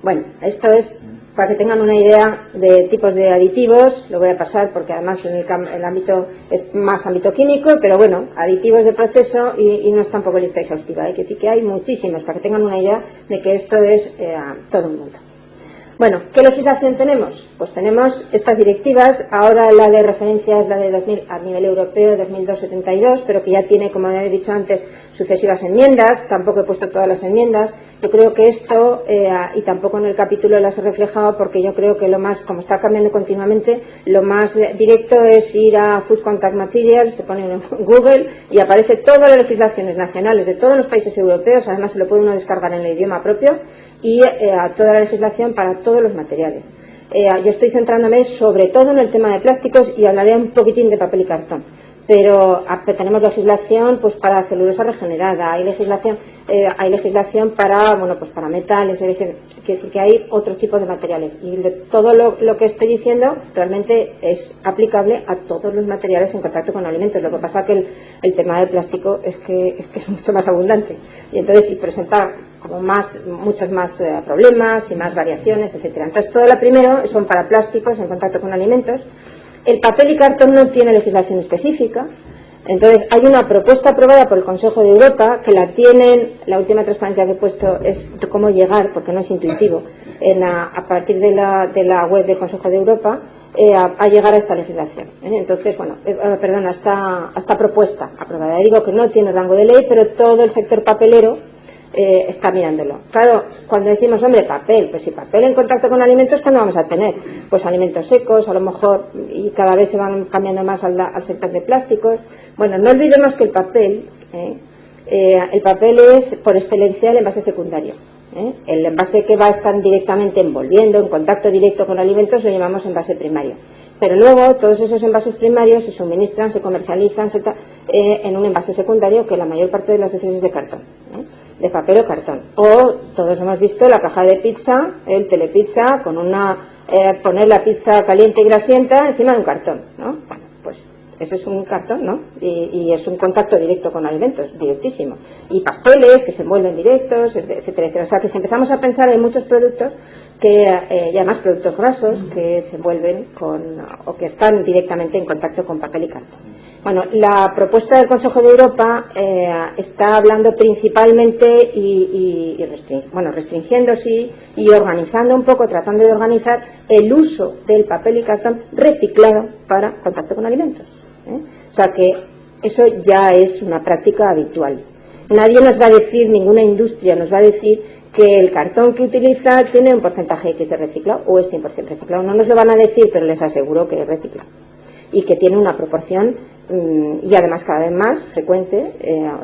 Bueno, esto es para que tengan una idea de tipos de aditivos. Lo voy a pasar porque además el ámbito es más ámbito químico, pero bueno, aditivos de proceso y no es tampoco lista exhaustiva. Hay que decir que hay muchísimos para que tengan una idea de que esto es todo un mundo. Bueno, ¿qué legislación tenemos? Pues tenemos estas directivas. Ahora la de referencia es la de 2000 a nivel europeo, 2002-72, pero que ya tiene, como he dicho antes, sucesivas enmiendas. Tampoco he puesto todas las enmiendas. Yo creo que esto, y tampoco en el capítulo las he reflejado, porque yo creo que lo más, como está cambiando continuamente, lo más directo es ir a Food Contact Materials, se pone en Google y aparece todas las legislaciones nacionales de todos los países europeos. Además se lo puede uno descargar en el idioma propio. y a toda la legislación para todos los materiales. Yo estoy centrándome sobre todo en el tema de plásticos y hablaré un poquitín de papel y cartón, pero tenemos legislación pues para celulosa regenerada, hay legislación para pues para metales, es decir, que hay otros tipos de materiales, y todo lo que estoy diciendo realmente es aplicable a todos los materiales en contacto con alimentos. Lo que pasa que el tema del plástico es que es mucho más abundante, y entonces sí presenta como muchos más problemas y más variaciones, etcétera. Entonces todo lo primero son para plásticos en contacto con alimentos. El papel y cartón no tiene legislación específica. Entonces hay una propuesta aprobada por el Consejo de Europa que la última transparencia que he puesto es de cómo llegar, porque no es intuitivo, a partir de la web del Consejo de Europa, a llegar a esta legislación. Entonces, a esta propuesta aprobada. Digo que no tiene rango de ley, pero todo el sector papelero está mirándolo. Claro, cuando decimos, hombre, papel, pues si papel en contacto con alimentos, ¿cuándo vamos a tener? Pues alimentos secos, a lo mejor, y cada vez se van cambiando más al sector de plásticos. Bueno, no olvidemos que el papel es, por excelencia, el envase secundario. El envase que va a estar directamente envolviendo, en contacto directo con alimentos, lo llamamos envase primario. Pero luego, todos esos envases primarios se suministran, se comercializan en un envase secundario, que la mayor parte de las veces es de cartón. De papel o cartón. O todos hemos visto la caja de pizza, el telepizza, con poner la pizza caliente y grasienta encima de un cartón, ¿no? Bueno, pues eso es un cartón, ¿no? Y es un contacto directo con alimentos, directísimo. Y pasteles que se envuelven directos, etcétera, etcétera. O sea que si empezamos a pensar en muchos productos y además productos grasos que se envuelven o que están directamente en contacto con papel y cartón. Bueno, la propuesta del Consejo de Europa está hablando principalmente restringiendo sí, y organizando un poco, tratando de organizar el uso del papel y cartón reciclado para contacto con alimentos. O sea que eso ya es una práctica habitual. Nadie nos va a decir, ninguna industria nos va a decir que el cartón que utiliza tiene un porcentaje X de reciclado o es 100% reciclado. No nos lo van a decir, pero les aseguro que es reciclado y que tiene una proporción y además cada vez más frecuente,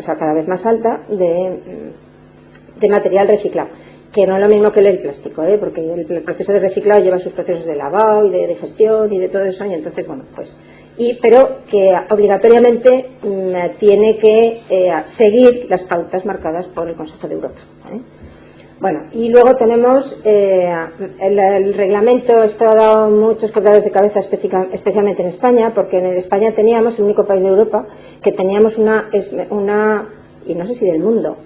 cada vez más alta de material reciclado, que no es lo mismo que el plástico, porque el proceso de reciclado lleva sus procesos de lavado y de digestión y de todo eso, y entonces pero que obligatoriamente tiene que seguir las pautas marcadas por el Consejo de Europa. Bueno, y luego tenemos el reglamento. Esto ha dado muchos quebraderos de cabeza, especialmente en España, porque en España teníamos, el único país de Europa, que teníamos y no sé si del mundo,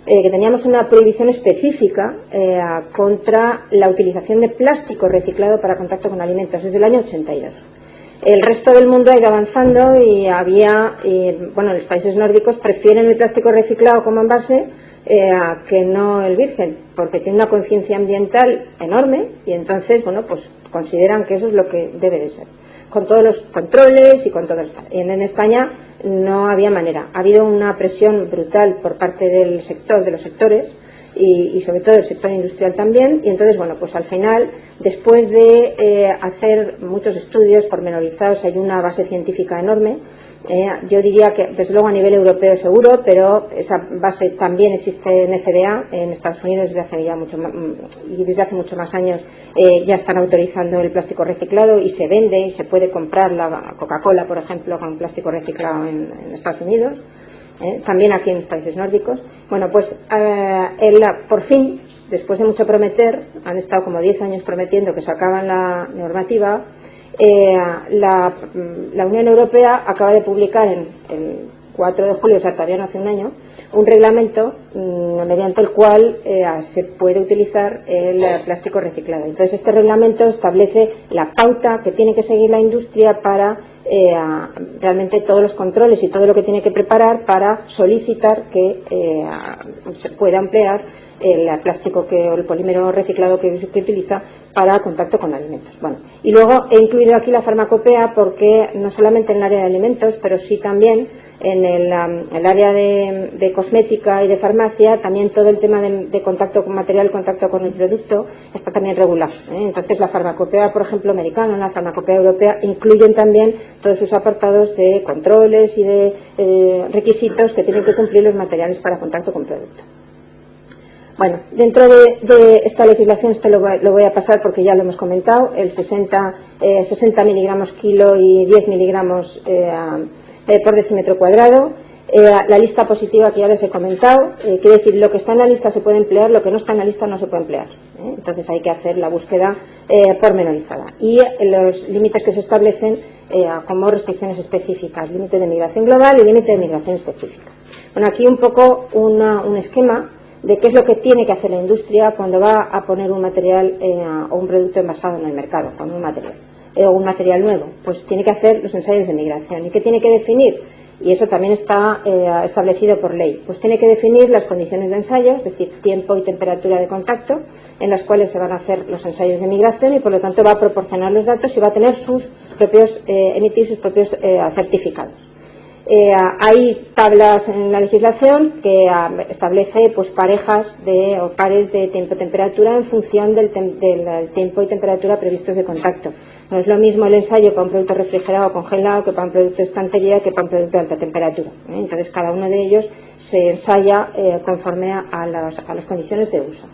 que teníamos una prohibición específica contra la utilización de plástico reciclado para contacto con alimentos desde el año 82. El resto del mundo ha ido avanzando y los países nórdicos prefieren el plástico reciclado como envase que no el virgen, porque tiene una conciencia ambiental enorme y entonces, consideran que eso es lo que debe de ser, con todos los controles y con todo esto. En España no había manera. Ha habido una presión brutal por parte del sector, de los sectores, y sobre todo del sector industrial también, y entonces, al final, después de hacer muchos estudios pormenorizados, hay una base científica enorme. Yo diría que desde luego a nivel europeo seguro, pero esa base también existe en FDA en Estados Unidos desde hace mucho más años. Ya están autorizando el plástico reciclado y se vende y se puede comprar la Coca-Cola, por ejemplo, con plástico reciclado en Estados Unidos, también aquí en los países nórdicos. Por fin, después de mucho prometer, han estado como 10 años prometiendo que sacaban la normativa. La Unión Europea acaba de publicar el 4 de julio, o sea, todavía no hace un año, un reglamento mediante el cual se puede utilizar el plástico reciclado. Entonces, este reglamento establece la pauta que tiene que seguir la industria para realmente todos los controles y todo lo que tiene que preparar para solicitar que se pueda emplear el plástico o el polímero reciclado que utiliza para contacto con alimentos. Y luego he incluido aquí la farmacopea porque no solamente en el área de alimentos, pero sí también en el área de cosmética y de farmacia, también todo el tema de contacto con material, contacto con el producto, está también regulado. Entonces la farmacopea, por ejemplo, americana, la farmacopea europea, incluyen también todos sus apartados de controles y de requisitos que tienen que cumplir los materiales para contacto con producto. Bueno, dentro de esta legislación, esto lo voy a pasar porque ya lo hemos comentado, el 60 miligramos kilo y 10 miligramos por decímetro cuadrado. La lista positiva que ya les he comentado, quiere decir, lo que está en la lista se puede emplear, lo que no está en la lista no se puede emplear. Entonces hay que hacer la búsqueda pormenorizada. Y los límites que se establecen como restricciones específicas, límite de migración global y límite de migración específica. Bueno, aquí un poco un esquema de qué es lo que tiene que hacer la industria cuando va a poner un material o un producto envasado en el mercado, con un material o un material nuevo. Pues tiene que hacer los ensayos de migración. ¿Y qué tiene que definir? Y eso también está establecido por ley. Pues tiene que definir las condiciones de ensayo, es decir, tiempo y temperatura de contacto, en las cuales se van a hacer los ensayos de migración y por lo tanto va a proporcionar los datos y va a tener emitir sus propios certificados. Hay tablas en la legislación que establece pues parejas o pares de tiempo-temperatura en función del tiempo y temperatura previstos de contacto. No es lo mismo el ensayo para un producto refrigerado o congelado que para un producto de estantería que para un producto de alta temperatura. Entonces cada uno de ellos se ensaya conforme a las condiciones de uso.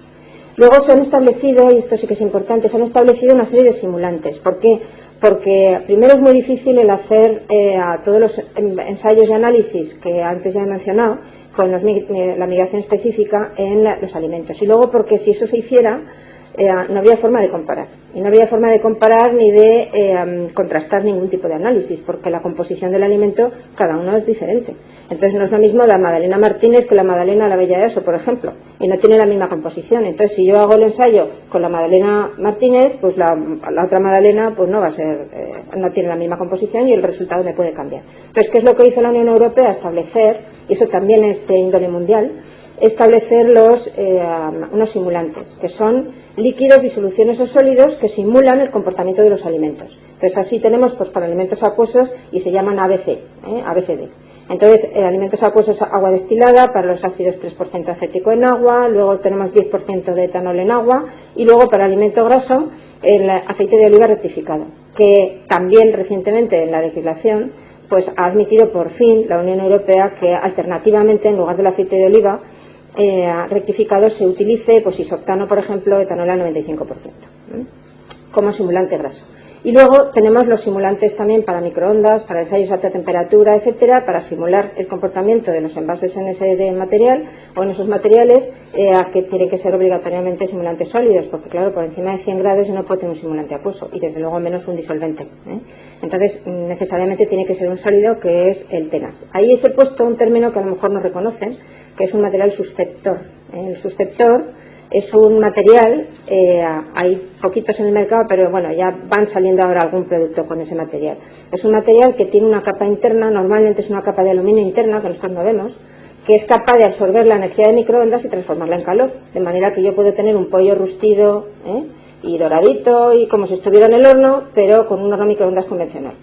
Luego se han establecido, y esto sí que es importante, se han establecido una serie de simulantes. ¿Por qué? Porque primero es muy difícil el hacer a todos los ensayos de análisis que antes ya he mencionado con la migración específica en los alimentos. Y luego porque si eso se hiciera no habría forma de comparar. Y no habría forma de comparar ni de contrastar ningún tipo de análisis, porque la composición del alimento cada uno es diferente. Entonces no es lo mismo la magdalena Martínez que la magdalena La Bella Eso, por ejemplo, y no tiene la misma composición. Entonces si yo hago el ensayo con la magdalena Martínez, pues la otra magdalena pues no va a ser, no tiene la misma composición y el resultado me puede cambiar. Entonces, ¿qué es lo que hizo la Unión Europea? Establecer, y eso también es de índole mundial, establecer unos simulantes, que son líquidos, disoluciones o sólidos que simulan el comportamiento de los alimentos. Entonces así tenemos pues para alimentos acuosos y se llaman ABCD. Entonces, alimentos acuosos, agua destilada, para los ácidos 3% acético en agua, luego tenemos 10% de etanol en agua, y luego para alimento graso, el aceite de oliva rectificado, que también recientemente en la legislación pues ha admitido por fin la Unión Europea que alternativamente, en lugar del aceite de oliva rectificado, se utilice pues isoctano, por ejemplo, etanol al 95%, como simulante graso. Y luego tenemos los simulantes también para microondas, para ensayos a alta temperatura, etcétera, para simular el comportamiento de los envases en ese material o en esos materiales, que tienen que ser obligatoriamente simulantes sólidos, porque claro, por encima de 100 grados no puede tener un simulante acuoso y desde luego menos un disolvente. Entonces, necesariamente tiene que ser un sólido, que es el TENAS. Ahí he puesto un término que a lo mejor no reconocen, que es un material susceptor. El susceptor es un material, hay poquitos en el mercado, pero bueno, ya van saliendo ahora algún producto con ese material. Es un material que tiene una capa interna, normalmente es una capa de aluminio interna, que nosotros no vemos, que es capaz de absorber la energía de microondas y transformarla en calor, de manera que yo puedo tener un pollo rustido y doradito y como si estuviera en el horno, pero con un horno microondas convencional.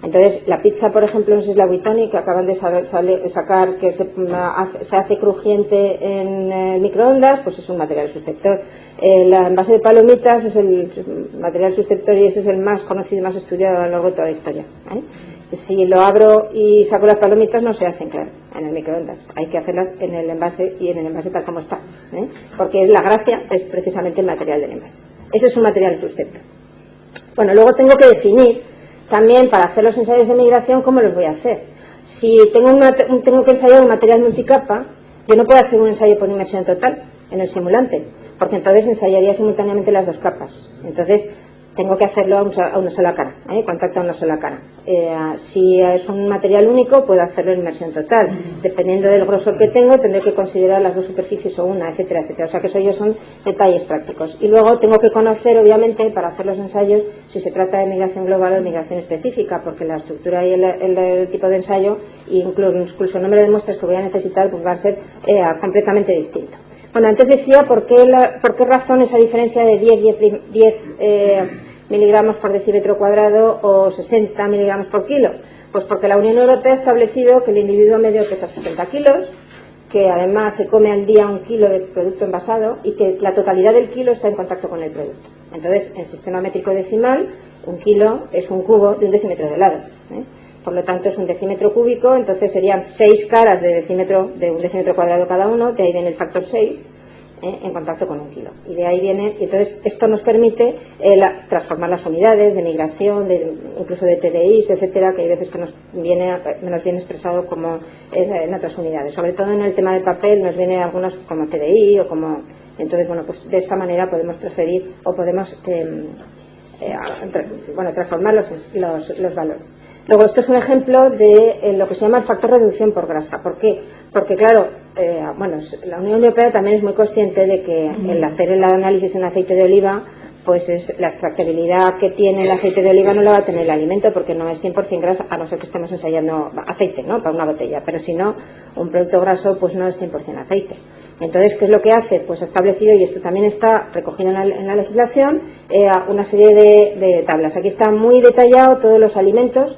Entonces, la pizza, por ejemplo, no sé si es la Buitoni, que acaban de sacar, que se hace crujiente en microondas, pues es un material susceptor. El envase de palomitas es el material susceptor y ese es el más conocido y más estudiado a lo largo de toda la historia. Si lo abro y saco las palomitas, no se hacen, claro, en el microondas. Hay que hacerlas en el envase y en el envase tal como está, porque la gracia es precisamente el material del envase. Ese es un material susceptor. Bueno, luego tengo que definir también, para hacer los ensayos de migración, ¿cómo los voy a hacer? Si tengo que ensayar un material multicapa, yo no puedo hacer un ensayo por inmersión total en el simulante, porque entonces ensayaría simultáneamente las dos capas. Entonces, tengo que hacerlo a una sola cara, contacto a una sola cara. Si es un material único, puedo hacerlo en inmersión total. Dependiendo del grosor que tengo, tendré que considerar las dos superficies o una, etcétera, etcétera. O sea que eso ya son detalles prácticos. Y luego tengo que conocer, obviamente, para hacer los ensayos, si se trata de migración global o de migración específica, porque la estructura y el tipo de ensayo, incluso el número de muestras que voy a necesitar, pues va a ser completamente distinto. Bueno, antes decía por qué razón esa diferencia de 10 miligramos por decímetro cuadrado o 60 miligramos por kilo. Pues porque la Unión Europea ha establecido que el individuo medio pesa 60 kilos, que además se come al día 1 kilo de producto envasado y que la totalidad del kilo está en contacto con el producto. Entonces, en sistema métrico decimal, 1 kilo es un cubo de un decímetro de helado. Por lo tanto, es un decímetro cúbico, entonces serían 6 caras de un decímetro cuadrado cada uno, de ahí viene el factor 6, en contacto con 1 kilo. Y de ahí viene, y entonces esto nos permite transformar las unidades de migración, incluso de TDIs, etcétera, que hay veces que nos viene expresado como en otras unidades. Sobre todo en el tema de papel nos viene algunos como TDI o como. Entonces, bueno, pues de esta manera podemos transferir o podemos transformar los valores. Luego, esto es un ejemplo de lo que se llama el factor reducción por grasa. ¿Por qué? Porque, claro, la Unión Europea también es muy consciente de que el hacer el análisis en aceite de oliva, pues es la extractabilidad que tiene el aceite de oliva no la va a tener el alimento, porque no es 100% grasa, a no ser que estemos ensayando aceite, ¿no?, para una botella. Pero si no, un producto graso, pues no es 100% aceite. Entonces, ¿qué es lo que hace? Pues ha establecido, y esto también está recogido en la legislación, una serie de tablas. Aquí está muy detallado todos los alimentos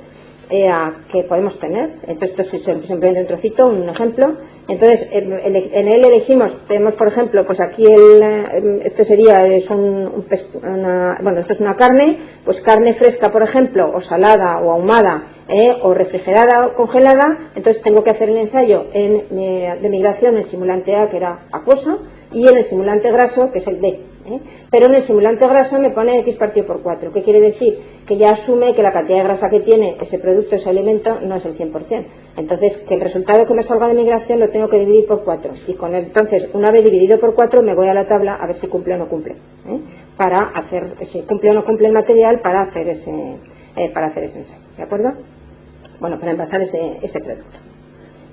que podemos tener. Entonces, esto es simplemente un trocito, un ejemplo. Entonces, en él tenemos, por ejemplo, pues aquí esto es una carne, pues carne fresca, por ejemplo, o salada o ahumada, o refrigerada o congelada. Entonces tengo que hacer el ensayo de migración en el simulante A, que era acuoso, y en el simulante graso, que es el B. Pero en el simulante graso me pone X partido por 4. ¿Qué quiere decir? Que ya asume que la cantidad de grasa que tiene ese producto, ese alimento, no es el 100%. Entonces, que el resultado que me salga de migración lo tengo que dividir por 4. Y entonces, una vez dividido por 4, me voy a la tabla a ver si cumple o no cumple. Para hacer, si cumple o no cumple el material para hacer ese ensayo. ¿De acuerdo? Bueno, para envasar ese producto.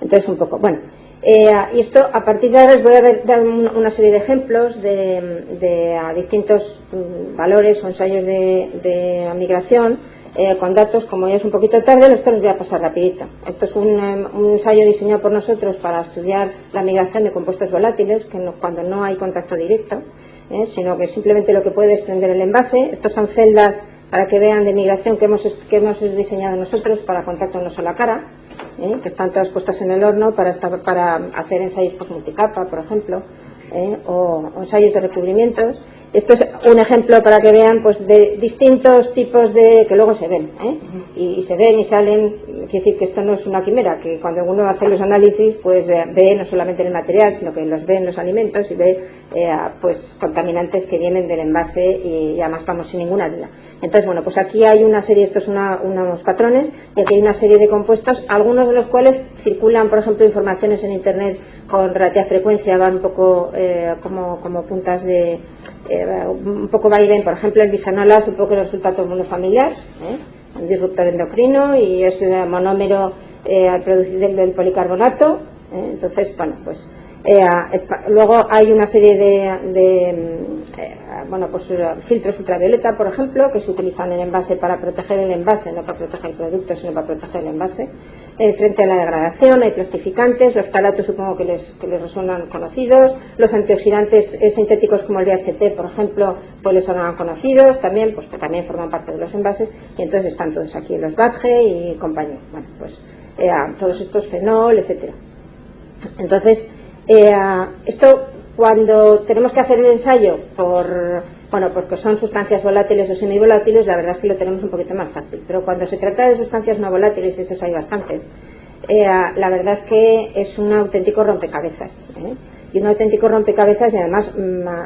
Entonces, un poco, bueno. Y esto, a partir de ahora, les voy a dar una serie de ejemplos de distintos valores o ensayos de migración con datos. Como ya es un poquito tarde, esto les voy a pasar rapidito. Esto es un ensayo diseñado por nosotros para estudiar la migración de compuestos volátiles, cuando no hay contacto directo, sino que simplemente lo que puede desprender el envase. Estos son celdas para que vean de migración que hemos diseñado nosotros para contacto en una sola cara, que están todas puestas en el horno para hacer ensayos por multicapa, por ejemplo, o ensayos de recubrimientos. Esto es un ejemplo para que vean, pues, de distintos tipos que luego se ven, y se ven y salen. Quiere decir que esto no es una quimera, que cuando uno hace los análisis, pues ve no solamente el material, sino que los ve en los alimentos y ve pues contaminantes que vienen del envase, y además vamos sin ninguna duda. Entonces, bueno, pues aquí hay una serie, estos son unos patrones, y aquí hay una serie de compuestos, algunos de los cuales circulan, por ejemplo, informaciones en Internet con relativa frecuencia, van un poco como puntas de un poco va y ven. Por ejemplo, el bisfenola, supongo que resulta a todo el mundo familiar, un disruptor endocrino, y es el monómero al producir del policarbonato. Entonces, bueno, pues luego hay una serie de filtros ultravioleta, por ejemplo, que se utilizan en el envase para proteger el envase, no para proteger el producto, sino para proteger el envase. Frente a la degradación hay plastificantes, los ftalatos supongo que les resuenan conocidos, los antioxidantes sintéticos como el DHT, por ejemplo, pues les sonan conocidos también, pues que también forman parte de los envases, y entonces están todos aquí, los BADGE y compañía. Bueno, pues todos estos, fenol, etcétera. Entonces, esto, cuando tenemos que hacer el ensayo porque son sustancias volátiles o semivolátiles, la verdad es que lo tenemos un poquito más fácil. Pero cuando se trata de sustancias no volátiles, y esas hay bastantes, la verdad es que es un auténtico rompecabezas. Y un auténtico rompecabezas, y además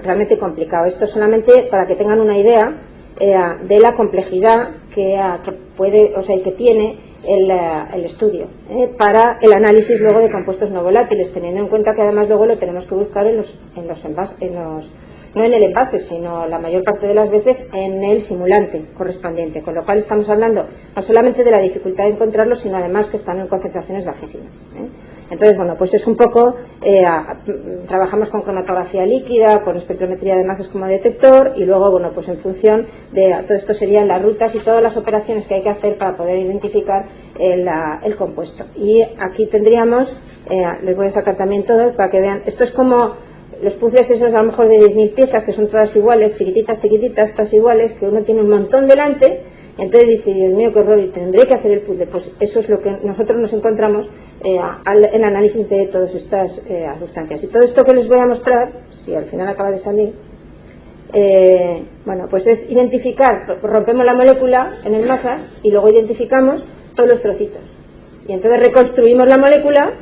realmente complicado. Esto solamente para que tengan una idea de la complejidad que tiene el estudio para el análisis luego de compuestos no volátiles, teniendo en cuenta que además luego lo tenemos que buscar no en el envase, sino la mayor parte de las veces en el simulante correspondiente, con lo cual estamos hablando no solamente de la dificultad de encontrarlos, sino además que están en concentraciones bajísimas. Entonces, bueno, pues es un poco, trabajamos con cromatografía líquida, con espectrometría de masas como detector, y luego, bueno, pues en función de todo esto serían las rutas y todas las operaciones que hay que hacer para poder identificar el compuesto. Y aquí tendríamos, les voy a sacar también todos para que vean, esto es como los puzzles esos a lo mejor de 10.000 piezas, que son todas iguales, chiquititas, todas iguales, que uno tiene un montón delante, y entonces dice, Dios mío, qué horror, y tendré que hacer el puzzle. Pues eso es lo que nosotros nos encontramos en análisis de todas estas sustancias. Y todo esto que les voy a mostrar, si al final acaba de salir, bueno, pues es identificar, rompemos la molécula en el masas y luego identificamos todos los trocitos. Y entonces reconstruimos la molécula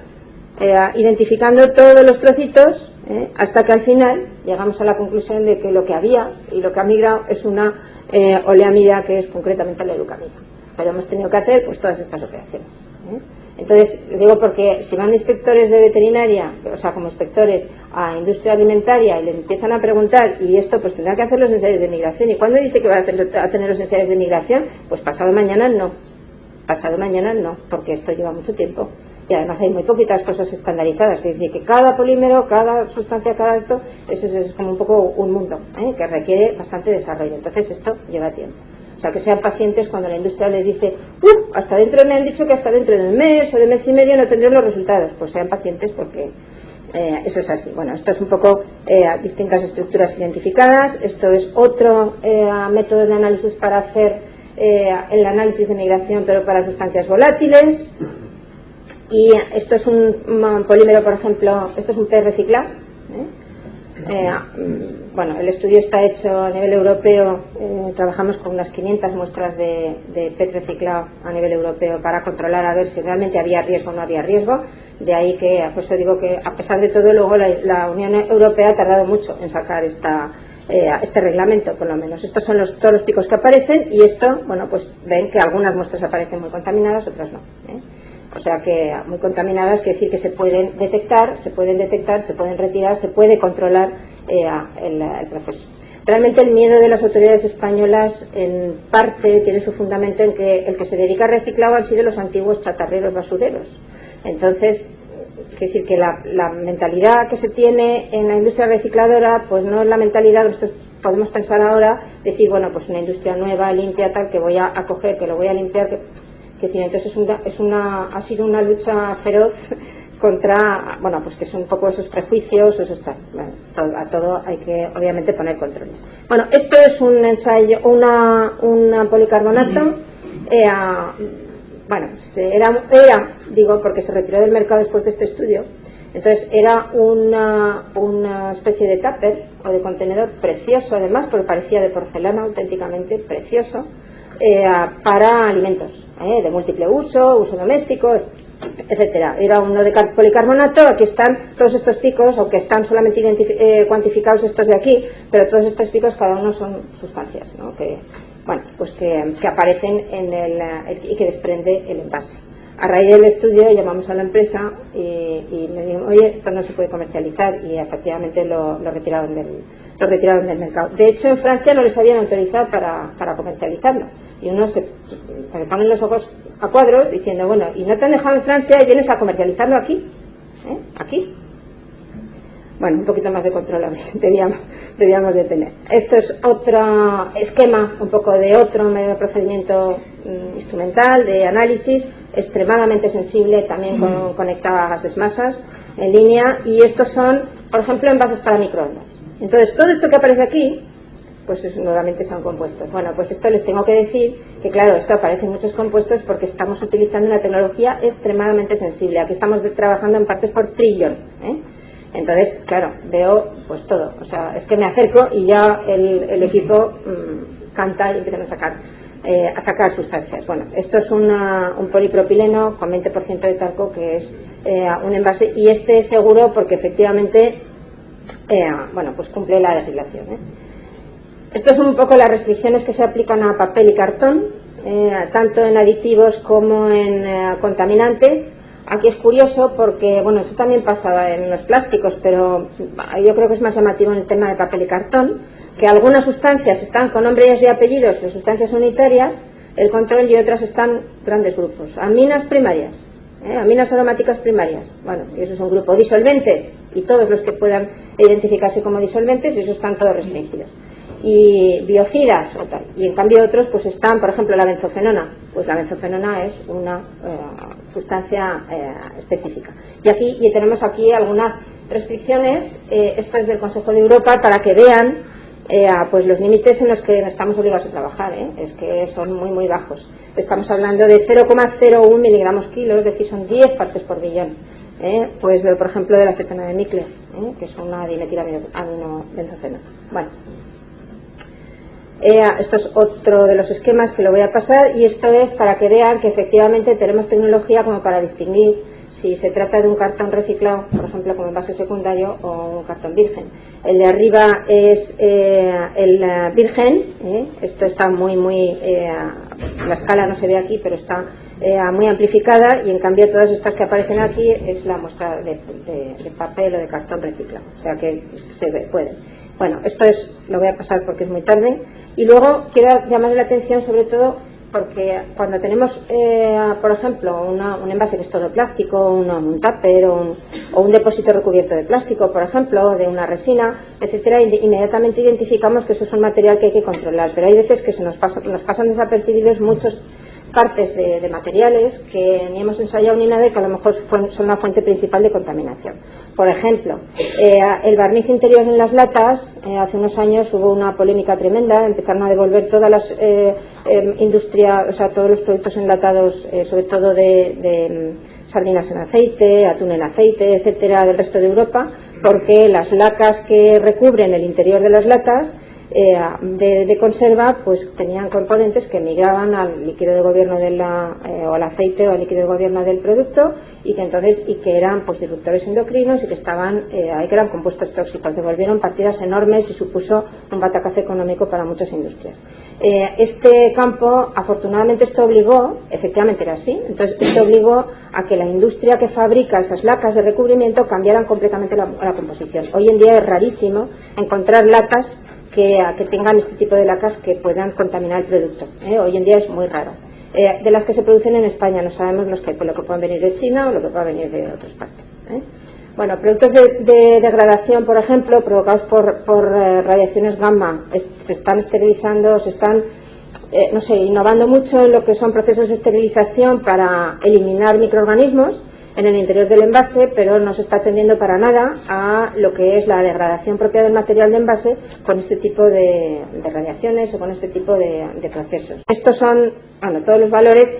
identificando todos los trocitos hasta que al final llegamos a la conclusión de que lo que había y lo que ha migrado es una oleamida, que es concretamente la leucamida. Pero hemos tenido que hacer pues todas estas operaciones. Entonces, digo, porque si van inspectores de veterinaria, o sea, como inspectores a industria alimentaria, y les empiezan a preguntar, y esto pues tendrán que hacer los ensayos de migración. ¿Y cuándo dice que va a tener los ensayos de migración? Pues pasado mañana no. Pasado mañana no, porque esto lleva mucho tiempo. Y además hay muy poquitas cosas estandarizadas, es decir, que cada polímero, cada sustancia, cada esto, eso es como un poco un mundo, que requiere bastante desarrollo. Entonces esto lleva tiempo. O sea, que sean pacientes cuando la industria les dice, hasta dentro, me han dicho que hasta dentro de un mes o de mes y medio no tendrán los resultados. Pues sean pacientes, porque eso es así. Bueno, esto es un poco distintas estructuras identificadas. Esto es otro método de análisis para hacer el análisis de migración, pero para sustancias volátiles. Y esto es un polímero, por ejemplo, esto es un PET reciclado. Bueno, el estudio está hecho a nivel europeo. Trabajamos con unas 500 muestras de PET reciclado a nivel europeo para controlar a ver si realmente había riesgo o no había riesgo. De ahí que, por eso digo que a pesar de todo, luego la Unión Europea ha tardado mucho en sacar este reglamento, por lo menos. Estos son todos los picos que aparecen, y esto, bueno, pues ven que algunas muestras aparecen muy contaminadas, otras no. O sea que muy contaminadas quiere decir que se pueden detectar, se pueden retirar, se puede controlar el proceso. Realmente el miedo de las autoridades españolas en parte tiene su fundamento en que el que se dedica a reciclado han sido los antiguos chatarreros basureros. Entonces, quiere decir que la mentalidad que se tiene en la industria recicladora pues no es la mentalidad que nosotros podemos pensar ahora, decir, bueno, pues una industria nueva, limpia, tal, que voy a acoger, que lo voy a limpiar, entonces ha sido una lucha feroz contra, bueno, pues que son un poco esos prejuicios, a todo hay que obviamente poner controles. Bueno, esto es un ensayo, un policarbonato, bueno, digo porque se retiró del mercado después de este estudio. Entonces era una especie de tupper o de contenedor precioso, además, porque parecía de porcelana, auténticamente precioso, para alimentos de múltiple uso doméstico, etcétera. Era uno de policarbonato. Aquí están todos estos picos, aunque están solamente cuantificados estos de aquí, pero todos estos picos cada uno son sustancias, ¿no? Que aparecen y que desprende el envase. A raíz del estudio llamamos a la empresa y me dijeron, oye, esto no se puede comercializar, y efectivamente lo retiraron del mercado. De hecho, en Francia no les habían autorizado para comercializarlo, y uno se ponen los ojos a cuadros diciendo, bueno, y no te han dejado en Francia y vienes a comercializarlo aquí, aquí. Bueno, un poquito más de control debíamos de tener. Esto es otro esquema, un poco de otro medio de procedimiento instrumental de análisis, extremadamente sensible, también conectado a gases masas en línea, y estos son, por ejemplo, envases para microondas. Entonces, todo esto que aparece aquí, pues nuevamente son compuestos. Bueno, pues esto les tengo que decir que, claro, esto aparece en muchos compuestos porque estamos utilizando una tecnología extremadamente sensible. Aquí estamos trabajando en partes por trillón, Entonces, claro, veo pues todo. O sea, es que me acerco y ya el equipo canta y empiezan a sacar sustancias. Bueno, esto es un polipropileno con 20% de talco, que es un envase, y este es seguro porque efectivamente bueno, pues cumple la legislación. Esto son un poco las restricciones que se aplican a papel y cartón, tanto en aditivos como en contaminantes. Aquí es curioso porque, bueno, eso también pasa en los plásticos, pero yo creo que es más llamativo en el tema de papel y cartón, que algunas sustancias están con nombres y apellidos de sustancias unitarias, el control, y otras están grandes grupos. Aminas primarias, aminas aromáticas primarias, bueno, y eso es un grupo. Disolventes, y todos los que puedan identificarse como disolventes, y eso están todos restringidos. Y biocidas o tal. Y en cambio otros pues están, por ejemplo, la benzofenona. Pues la benzofenona es una sustancia específica. Y tenemos aquí algunas restricciones. Esto es del Consejo de Europa, para que vean pues los límites en los que estamos obligados a trabajar. Es que son muy muy bajos. Estamos hablando de 0,01 miligramos kilo, es decir, son 10 partes por billón. Pues por ejemplo de la acetona de níquel, que es una dimetilaminobenzoфена. Bueno, esto es otro de los esquemas que lo voy a pasar, y esto es para que vean que efectivamente tenemos tecnología como para distinguir si se trata de un cartón reciclado, por ejemplo, como envase secundario, o un cartón virgen. El de arriba es el virgen, esto está la escala no se ve aquí, pero está muy amplificada, y en cambio todas estas que aparecen aquí es la muestra de papel o de cartón reciclado, o sea que se puede. Bueno, esto lo voy a pasar porque es muy tarde. Y luego quiero llamarle la atención sobre todo porque cuando tenemos, por ejemplo, un envase que es todo plástico, un tupper o un depósito recubierto de plástico, por ejemplo, de una resina, etcétera, inmediatamente identificamos que eso es un material que hay que controlar. Pero hay veces que nos pasan desapercibidos muchas partes de materiales que ni hemos ensayado ni nada y que a lo mejor son la fuente principal de contaminación. Por ejemplo, el barniz interior en las latas, hace unos años hubo una polémica tremenda, empezaron a devolver todas las todos los productos enlatados, sobre todo de sardinas en aceite, atún en aceite, etcétera, del resto de Europa, porque las lacas que recubren el interior de las latas de conserva pues tenían componentes que migraban al líquido de gobierno o al aceite o al líquido de gobierno del producto, y que eran pues disruptores endocrinos y que eran compuestos tóxicos. Devolvieron partidas enormes y supuso un batacazo económico para muchas industrias. Este campo, afortunadamente, esto obligó, efectivamente era así, entonces esto obligó a que la industria que fabrica esas lacas de recubrimiento cambiaran completamente la composición. Hoy en día es rarísimo encontrar latas que tengan este tipo de lacas que puedan contaminar el producto. Hoy en día es muy raro. De las que se producen en España no sabemos lo que pueden venir de China o lo que pueden venir de otras partes. Bueno, productos de degradación, por ejemplo, provocados por radiaciones gamma, se están esterilizando, se están innovando mucho en lo que son procesos de esterilización para eliminar microorganismos en el interior del envase, pero no se está atendiendo para nada a lo que es la degradación propia del material de envase con este tipo de radiaciones o con este tipo de procesos. Estos son, todos los valores.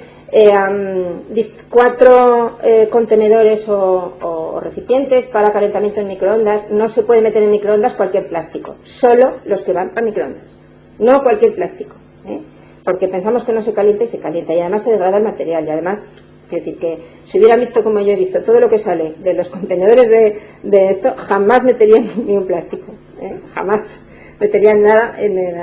4 contenedores o recipientes para calentamiento en microondas. No se puede meter en microondas cualquier plástico, solo los que van para microondas, no cualquier plástico, porque pensamos que no se calienta y se calienta, y además se degrada el material. Y además, es decir, que si hubiera visto como yo he visto todo lo que sale de los contenedores de esto, jamás metería ni un plástico, jamás meterían nada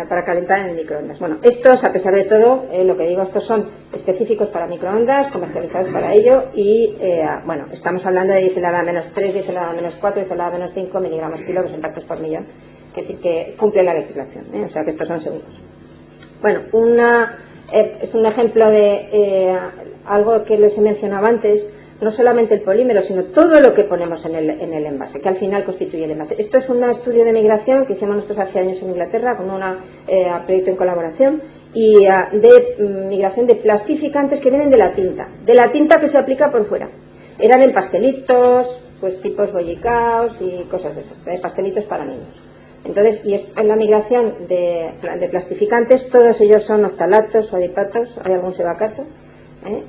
para calentar en el microondas. Bueno, estos, a pesar de todo, lo que digo, estos son específicos para microondas, comercializados para ello, y estamos hablando de 10 elevado a menos 3, 10 elevado a menos 4, 10 elevado a menos 5 miligramos kilo, que son partes por millón, es decir, que cumple la legislación, o sea que estos son seguros. Bueno, es un ejemplo de algo que les he mencionado antes. No solamente el polímero, sino todo lo que ponemos en el envase, que al final constituye el envase. Esto es un estudio de migración que hicimos nosotros hace años en Inglaterra con un proyecto en colaboración, y de migración de plastificantes que vienen de la tinta que se aplica por fuera. Eran en pastelitos, pues tipos bollicaos y cosas de esas, pastelitos para niños. Entonces, y en la migración de plastificantes, todos ellos son oftalatos, adipatos, hay algún sebacato.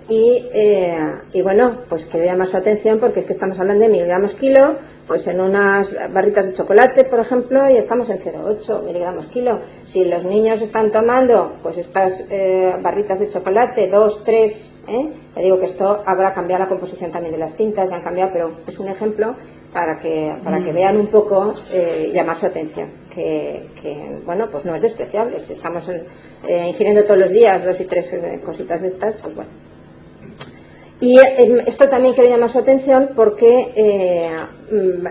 Y bueno, pues que vea más su atención, porque es que estamos hablando de miligramos kilo, pues en unas barritas de chocolate, por ejemplo, y estamos en 0,8 miligramos kilo. Si los niños están tomando pues estas barritas de chocolate, 2, 3, te digo que esto habrá cambiado la composición también de las tintas, ya han cambiado, pero es un ejemplo para que vean un poco, llamar su atención, que bueno, pues no es despreciable. Si estamos ingiriendo todos los días 2 y 3 cositas de estas, pues bueno. Y esto también quiero llamar su atención porque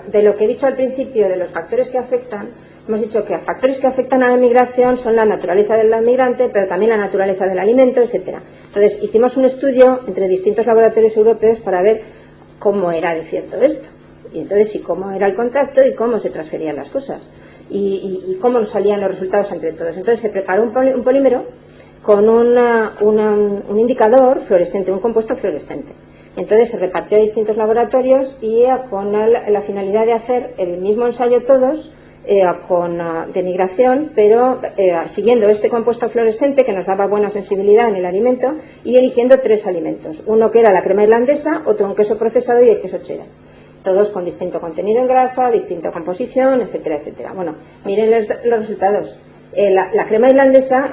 de lo que he dicho al principio de los factores que afectan, hemos dicho que factores que afectan a la migración son la naturaleza del migrante, pero también la naturaleza del alimento, etcétera. Entonces hicimos un estudio entre distintos laboratorios europeos para ver cómo era de cierto esto, y entonces y cómo era el contacto y cómo se transferían las cosas y cómo nos salían los resultados entre todos. Entonces se preparó un polímero con un indicador fluorescente, un compuesto fluorescente. Entonces se repartió a distintos laboratorios y con la finalidad de hacer el mismo ensayo todos, de migración, pero siguiendo este compuesto fluorescente que nos daba buena sensibilidad en el alimento, y eligiendo 3 alimentos. Uno que era la crema irlandesa, otro un queso procesado y el queso cheddar. Todos con distinto contenido en grasa, distinta composición, etcétera, etcétera. Bueno, miren los resultados. La crema irlandesa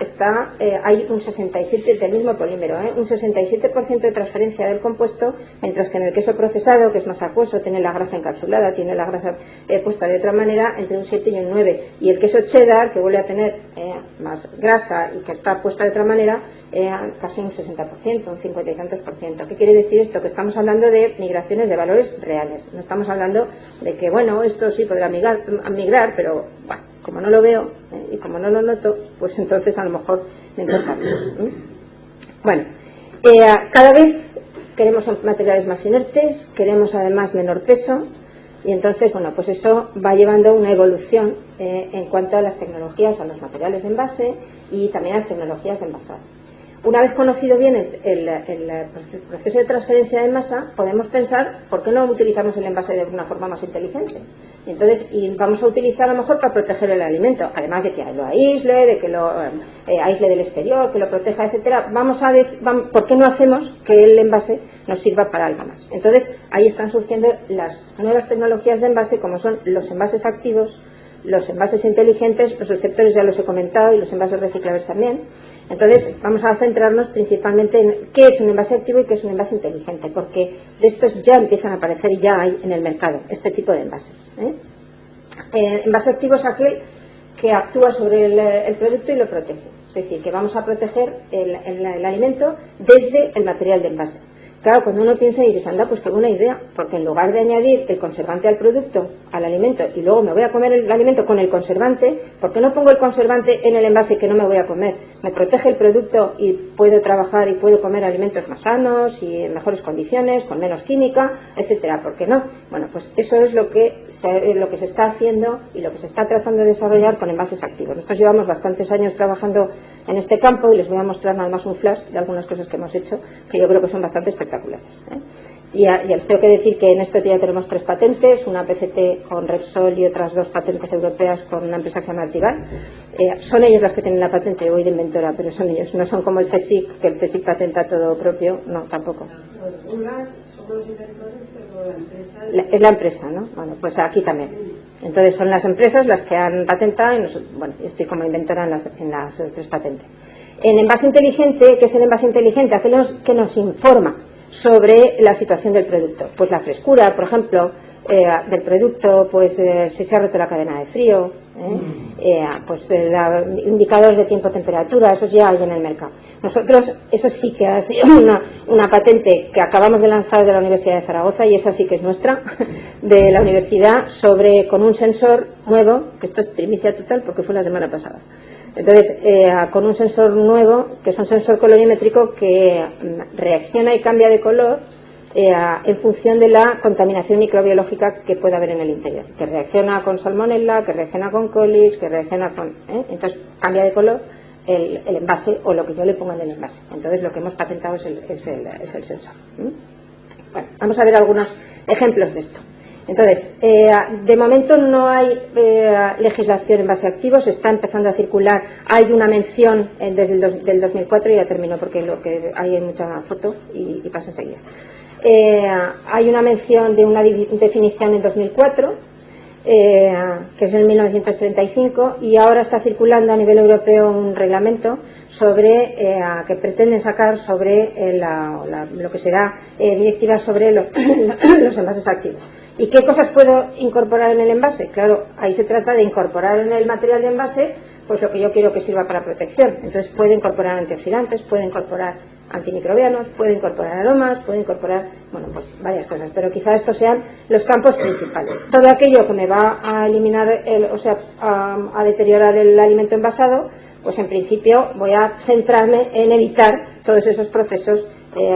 hay un 67% del mismo polímero, un 67% de transferencia del compuesto, mientras que en el queso procesado, que es más acuoso, tiene la grasa encapsulada, tiene la grasa puesta de otra manera, entre un 7 y un 9. Y el queso cheddar, que vuelve a tener más grasa y que está puesta de otra manera, casi un 60%, un 50 y tantos por ciento. ¿Qué quiere decir esto? Que estamos hablando de migraciones de valores reales. No estamos hablando de que, bueno, esto sí podrá migrar, pero bueno, como no lo veo y como no lo noto, pues entonces a lo mejor me importa menos. Bueno, cada vez queremos materiales más inertes, queremos además menor peso, y entonces, bueno, pues eso va llevando una evolución en cuanto a las tecnologías, a los materiales de envase y también a las tecnologías de envasado. Una vez conocido bien el proceso de transferencia de masa, podemos pensar por qué no utilizamos el envase de una forma más inteligente. Y vamos a utilizar a lo mejor para proteger el alimento, además de que lo aísle, de que lo aísle del exterior, que lo proteja, etcétera. ¿Por qué no hacemos que el envase nos sirva para algo más? Entonces, ahí están surgiendo las nuevas tecnologías de envase, como son los envases activos, los envases inteligentes, los receptores ya los he comentado, y los envases reciclables también. Entonces, vamos a centrarnos principalmente en qué es un envase activo y qué es un envase inteligente, porque de estos ya empiezan a aparecer y ya hay en el mercado este tipo de envases. Envase activo es aquel que actúa sobre el producto y lo protege, es decir, que vamos a proteger el alimento desde el material de envase. Claro, cuando uno piensa y dice, anda, pues qué buena idea, porque en lugar de añadir el conservante al producto, al alimento, y luego me voy a comer el alimento con el conservante, ¿por qué no pongo el conservante en el envase que no me voy a comer? Me protege el producto y puedo trabajar y puedo comer alimentos más sanos y en mejores condiciones, con menos química, etcétera. ¿Por qué no? Bueno, pues eso es lo que se está haciendo y lo que se está tratando de desarrollar con envases activos. Nosotros llevamos bastantes años trabajando en este campo y les voy a mostrar nada más un flash de algunas cosas que hemos hecho que yo creo que son bastante espectaculares. Y ya les tengo que decir que en esto ya tenemos 3 patentes, una PCT con Repsol y otras 2 patentes europeas con una empresa que se llama Artigal. Son ellos las que tienen la patente, yo voy de inventora, pero son ellos, no son como el CSIC, que el CSIC patenta todo propio, no, tampoco. Somos los inventores, pero la empresa... Es la empresa, ¿no? Bueno, pues aquí también. Entonces son las empresas las que han patentado y bueno, yo estoy como inventora en las 3 patentes. En envase inteligente, ¿qué es el envase inteligente? Aquello que nos informa sobre la situación del producto. Pues la frescura, por ejemplo, del producto, pues si se ha roto la cadena de frío, pues indicadores de tiempo-temperatura, eso ya hay en el mercado. Nosotros, eso sí que ha sido una patente que acabamos de lanzar de la Universidad de Zaragoza, y esa sí que es nuestra, de la universidad, con un sensor nuevo, que esto es primicia total porque fue la semana pasada. Entonces, con un sensor nuevo, que es un sensor colorimétrico que reacciona y cambia de color en función de la contaminación microbiológica que pueda haber en el interior, que reacciona con salmonella, que reacciona con colis, que reacciona con... Entonces, cambia de color el envase o lo que yo le ponga en el envase. Entonces, lo que hemos patentado es el sensor. Bueno, vamos a ver algunos ejemplos de esto. Entonces, de momento no hay legislación en envase activo, se está empezando a circular. Hay una mención desde el 2004, y ya termino porque lo que hay mucha foto y pasa enseguida. Hay una mención de una definición en 2004, que es en 1935, y ahora está circulando a nivel europeo un reglamento que pretenden sacar sobre lo que será directiva sobre los envases activos. ¿Y qué cosas puedo incorporar en el envase? Claro, ahí se trata de incorporar en el material de envase pues lo que yo quiero que sirva para protección. Entonces puede incorporar antioxidantes, puede incorporar antimicrobianos, puede incorporar aromas, puede incorporar, bueno, pues varias cosas, pero quizá estos sean los campos principales. Todo aquello que me va a eliminar, a deteriorar el alimento envasado, pues en principio voy a centrarme en evitar todos esos procesos,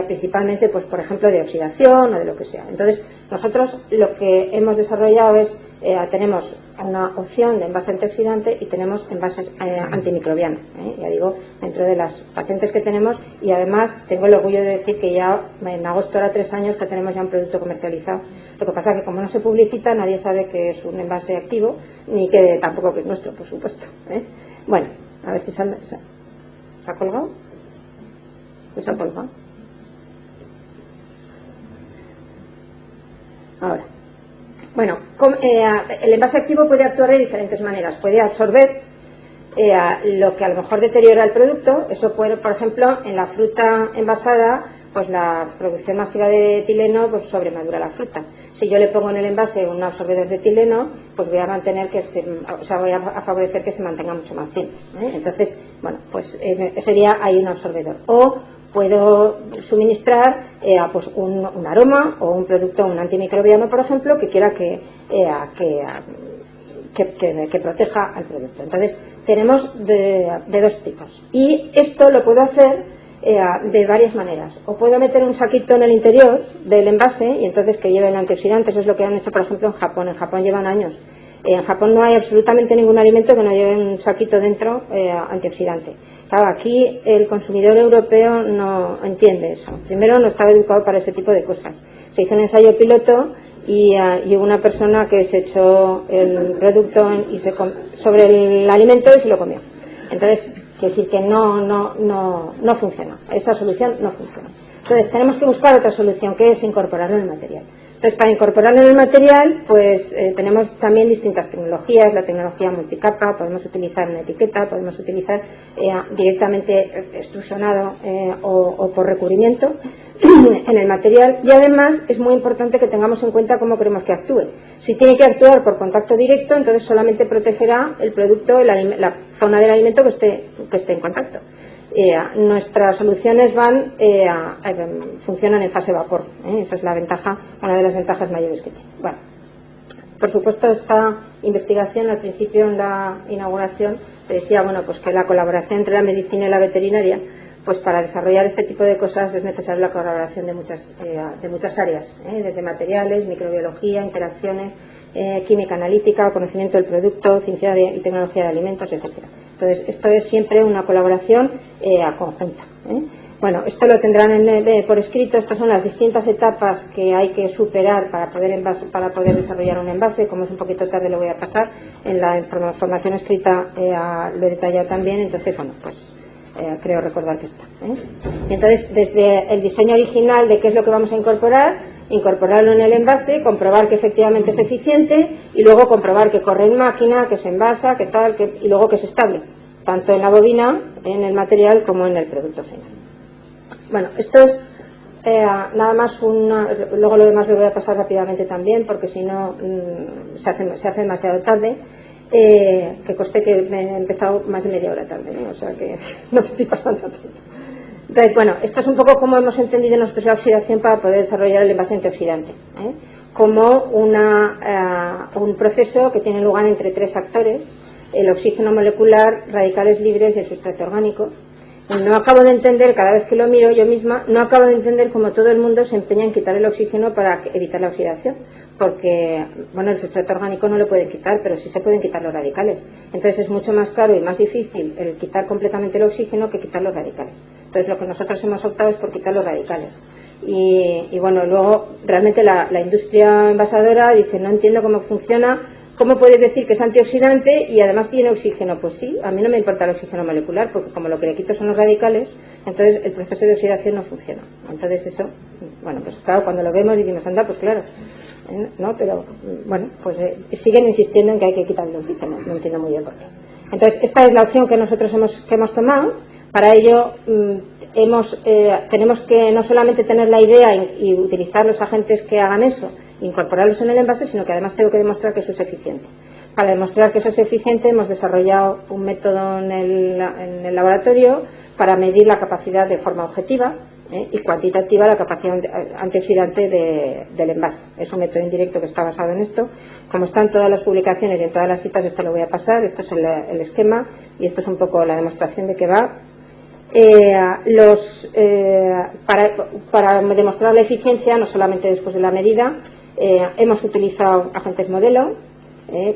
principalmente, pues por ejemplo, de oxidación o de lo que sea. Entonces, nosotros lo que hemos desarrollado es, tenemos una opción de envase antioxidante y tenemos envases antimicrobianos, ya digo, dentro de las patentes que tenemos, y además tengo el orgullo de decir que ya en agosto hará 3 años que tenemos ya un producto comercializado. Lo que pasa es que como no se publicita, nadie sabe que es un envase activo, ni que tampoco que es nuestro, por supuesto. Bueno, a ver si se ha colgado. Pues se ha colgado. Ahora, bueno, el envase activo puede actuar de diferentes maneras. Puede absorber lo que a lo mejor deteriora el producto. Eso puede, por ejemplo, en la fruta envasada, pues la producción masiva de etileno pues sobremadura la fruta. Si yo le pongo en el envase un absorbedor de etileno, pues voy a mantener voy a favorecer que se mantenga mucho más tiempo, ¿eh? Entonces, bueno, pues sería ahí un absorbedor. O puedo suministrar pues un aroma o un producto, un antimicrobiano, por ejemplo, que quiera que proteja al producto. Entonces, tenemos de dos tipos. Y esto lo puedo hacer de varias maneras. O puedo meter un saquito en el interior del envase y entonces que lleve el antioxidante. Eso es lo que han hecho, por ejemplo, en Japón. En Japón llevan años. En Japón no hay absolutamente ningún alimento que no lleve un saquito dentro antioxidante. Claro, aquí el consumidor europeo no entiende eso. Primero, no estaba educado para ese tipo de cosas. Se hizo un ensayo piloto y hubo una persona que se echó el producto sobre el alimento y se lo comió. Entonces, quiere decir que no funciona. Esa solución no funciona. Entonces, tenemos que buscar otra solución, que es incorporarlo en el material. Entonces, para incorporarlo en el material, pues tenemos también distintas tecnologías. La tecnología multicapa, podemos utilizar una etiqueta, podemos utilizar directamente extrusionado o por recubrimiento en el material. Y además es muy importante que tengamos en cuenta cómo queremos que actúe. Si tiene que actuar por contacto directo, entonces solamente protegerá el producto, la zona del alimento que esté en contacto. Nuestras soluciones funcionan en fase vapor, esa es la ventaja, una de las ventajas mayores que tiene. Bueno, por supuesto, esta investigación, al principio en la inauguración se decía, bueno, pues que la colaboración entre la medicina y la veterinaria, pues para desarrollar este tipo de cosas es necesaria la colaboración de muchas áreas, desde materiales, microbiología, interacciones, química analítica, conocimiento del producto, ciencia y tecnología de alimentos, etcétera. Entonces, esto es siempre una colaboración conjunta. Bueno, esto lo tendrán por escrito. Estas son las distintas etapas que hay que superar para poder desarrollar un envase. Como es un poquito tarde, lo voy a pasar. En la información escrita lo he detallado también. Entonces, bueno, pues creo recordar que está. Entonces, desde el diseño original de qué es lo que vamos a incorporarlo en el envase, comprobar que efectivamente es eficiente y luego comprobar que corre en máquina, que se envasa, que tal, y luego que es estable, tanto en la bobina, en el material, como en el producto final. Bueno, esto es nada más luego lo demás lo voy a pasar rápidamente también, porque si no se hace demasiado tarde. Que conste que me he empezado más de media hora tarde, o sea que no estoy pasando tiempo. Entonces, bueno, esto es un poco cómo hemos entendido nosotros la oxidación para poder desarrollar el envase antioxidante, como un proceso que tiene lugar entre tres actores: el oxígeno molecular, radicales libres y el sustrato orgánico. No acabo de entender, cada vez que lo miro yo misma, no acabo de entender cómo todo el mundo se empeña en quitar el oxígeno para evitar la oxidación, porque, bueno, el sustrato orgánico no lo pueden quitar, pero sí se pueden quitar los radicales. Entonces es mucho más caro y más difícil el quitar completamente el oxígeno que quitar los radicales. Entonces lo que nosotros hemos optado es por quitar los radicales. Y bueno, luego realmente la industria envasadora dice, no entiendo cómo funciona. ¿Cómo puedes decir que es antioxidante y además tiene oxígeno? Pues sí, a mí no me importa el oxígeno molecular, porque como lo que le quito son los radicales, entonces el proceso de oxidación no funciona. Entonces eso, bueno, pues claro, cuando lo vemos decimos, anda, pues claro, ¿no? Pero bueno, pues siguen insistiendo en que hay que quitar el oxígeno, no entiendo muy bien por qué. Entonces esta es la opción que nosotros hemos tomado. Para ello tenemos que no solamente tener la idea y utilizar los agentes que hagan eso, incorporarlos en el envase, sino que además tengo que demostrar que eso es eficiente. Para demostrar que eso es eficiente hemos desarrollado un método en el laboratorio para medir la capacidad de forma objetiva y cuantitativa, la capacidad antioxidante del envase. Es un método indirecto que está basado en esto. Como están todas las publicaciones y en todas las citas, esto lo voy a pasar. Esto es el esquema y esto es un poco la demostración de que va. Para demostrar la eficiencia, no solamente después de la medida, hemos utilizado agentes modelo,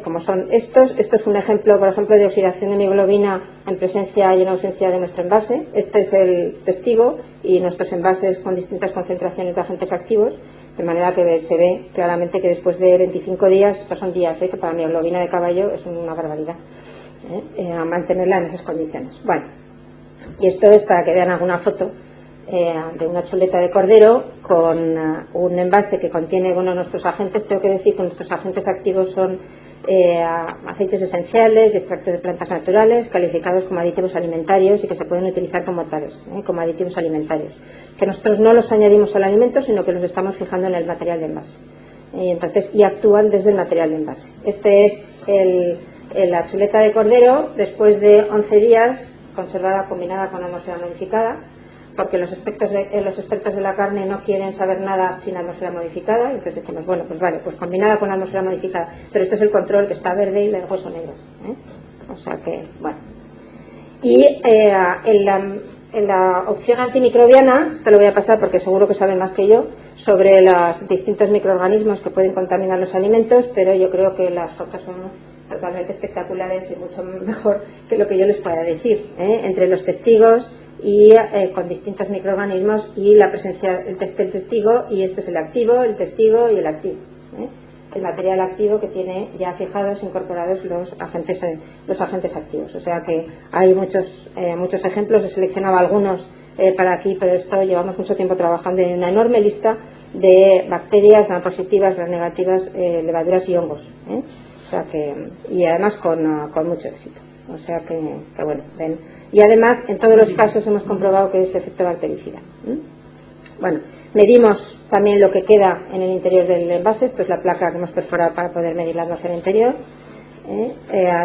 como son estos. Esto es un ejemplo, por ejemplo, de oxidación de hemoglobina en presencia y en ausencia de nuestro envase. Este es el testigo y nuestros envases con distintas concentraciones de agentes activos, de manera que se ve claramente que después de 25 días, estos son días, que para mi hemoglobina de caballo es una barbaridad, mantenerla en esas condiciones. Bueno, y esto es para que vean alguna foto de una chuleta de cordero con un envase que contiene nuestros agentes. Tengo que decir que nuestros agentes activos son aceites esenciales y extractos de plantas naturales calificados como aditivos alimentarios y que se pueden utilizar como tales, como aditivos alimentarios, que nosotros no los añadimos al alimento, sino que los estamos fijando en el material de envase, y actúan desde el material de envase. Este es la chuleta de cordero después de 11 días conservada combinada con atmósfera modificada, porque los expertos de la carne no quieren saber nada sin atmósfera modificada, entonces decimos, bueno, pues vale, pues combinada con atmósfera modificada, pero este es el control, que está verde y el hueso negro, o sea que, bueno. Y en la opción antimicrobiana, esto lo voy a pasar porque seguro que saben más que yo, sobre los distintos microorganismos que pueden contaminar los alimentos, pero yo creo que las fotos son totalmente espectaculares y mucho mejor que lo que yo les pueda decir, entre los testigos y con distintos microorganismos y la presencia del testigo, y este es el activo, el testigo y el activo, el material activo que tiene ya fijados, incorporados los agentes activos. O sea que hay muchos ejemplos, he seleccionado algunos para aquí, pero esto llevamos mucho tiempo trabajando en una enorme lista de bacterias, gram positivas, gram negativas, levaduras y hongos, o sea que, y además con mucho éxito. O sea que bueno, ven. Y además en todos los casos hemos comprobado que es efecto bactericida. Bueno, medimos también lo que queda en el interior del envase. Esto es la placa que hemos perforado para poder medir la atmósfera interior.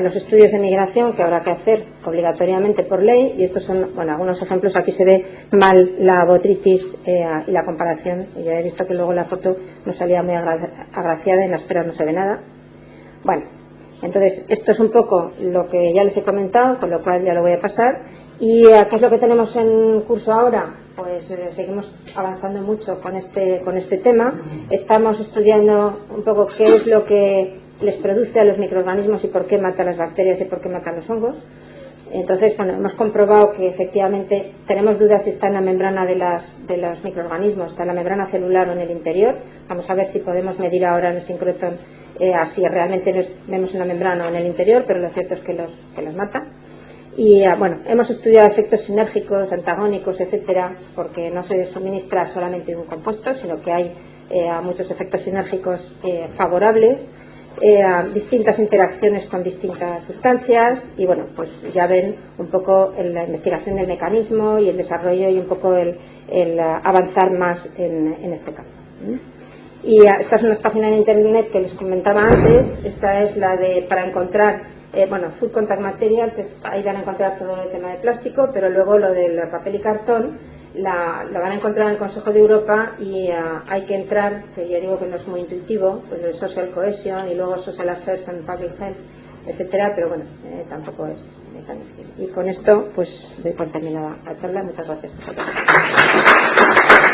Los estudios de migración que habrá que hacer obligatoriamente por ley, y estos son, bueno, algunos ejemplos. Aquí se ve mal la botritis y la comparación, y ya he visto que luego la foto no salía muy agraciada, en las peras no se ve nada. Bueno, entonces esto es un poco lo que ya les he comentado, con lo cual ya lo voy a pasar. ¿Y qué es lo que tenemos en curso ahora? Pues seguimos avanzando mucho con este tema. Estamos estudiando un poco qué es lo que les produce a los microorganismos y por qué mata las bacterias y por qué matan los hongos. Entonces, bueno, hemos comprobado que efectivamente tenemos dudas si está en la membrana de los microorganismos, está en la membrana celular o en el interior. Vamos a ver si podemos medir ahora en el sincrotron así realmente los vemos en la membrana o en el interior, pero lo cierto es que los mata. Y bueno, hemos estudiado efectos sinérgicos, antagónicos, etcétera, porque no se suministra solamente un compuesto, sino que hay muchos efectos sinérgicos favorables, distintas interacciones con distintas sustancias, y bueno, pues ya ven un poco la investigación del mecanismo y el desarrollo y un poco el avanzar más en este campo. Y estas son las páginas de internet que les comentaba antes. Esta es la de para encontrar Food Contact Materials, ahí van a encontrar todo el tema de plástico, pero luego lo del papel y cartón lo van a encontrar en el Consejo de Europa, y hay que entrar, que ya digo que no es muy intuitivo, pues el Social Cohesion y luego Social Affairs and Public Health, etcétera, pero bueno, tampoco es tan difícil. Y con esto pues doy por terminada la charla. Muchas gracias por su atención.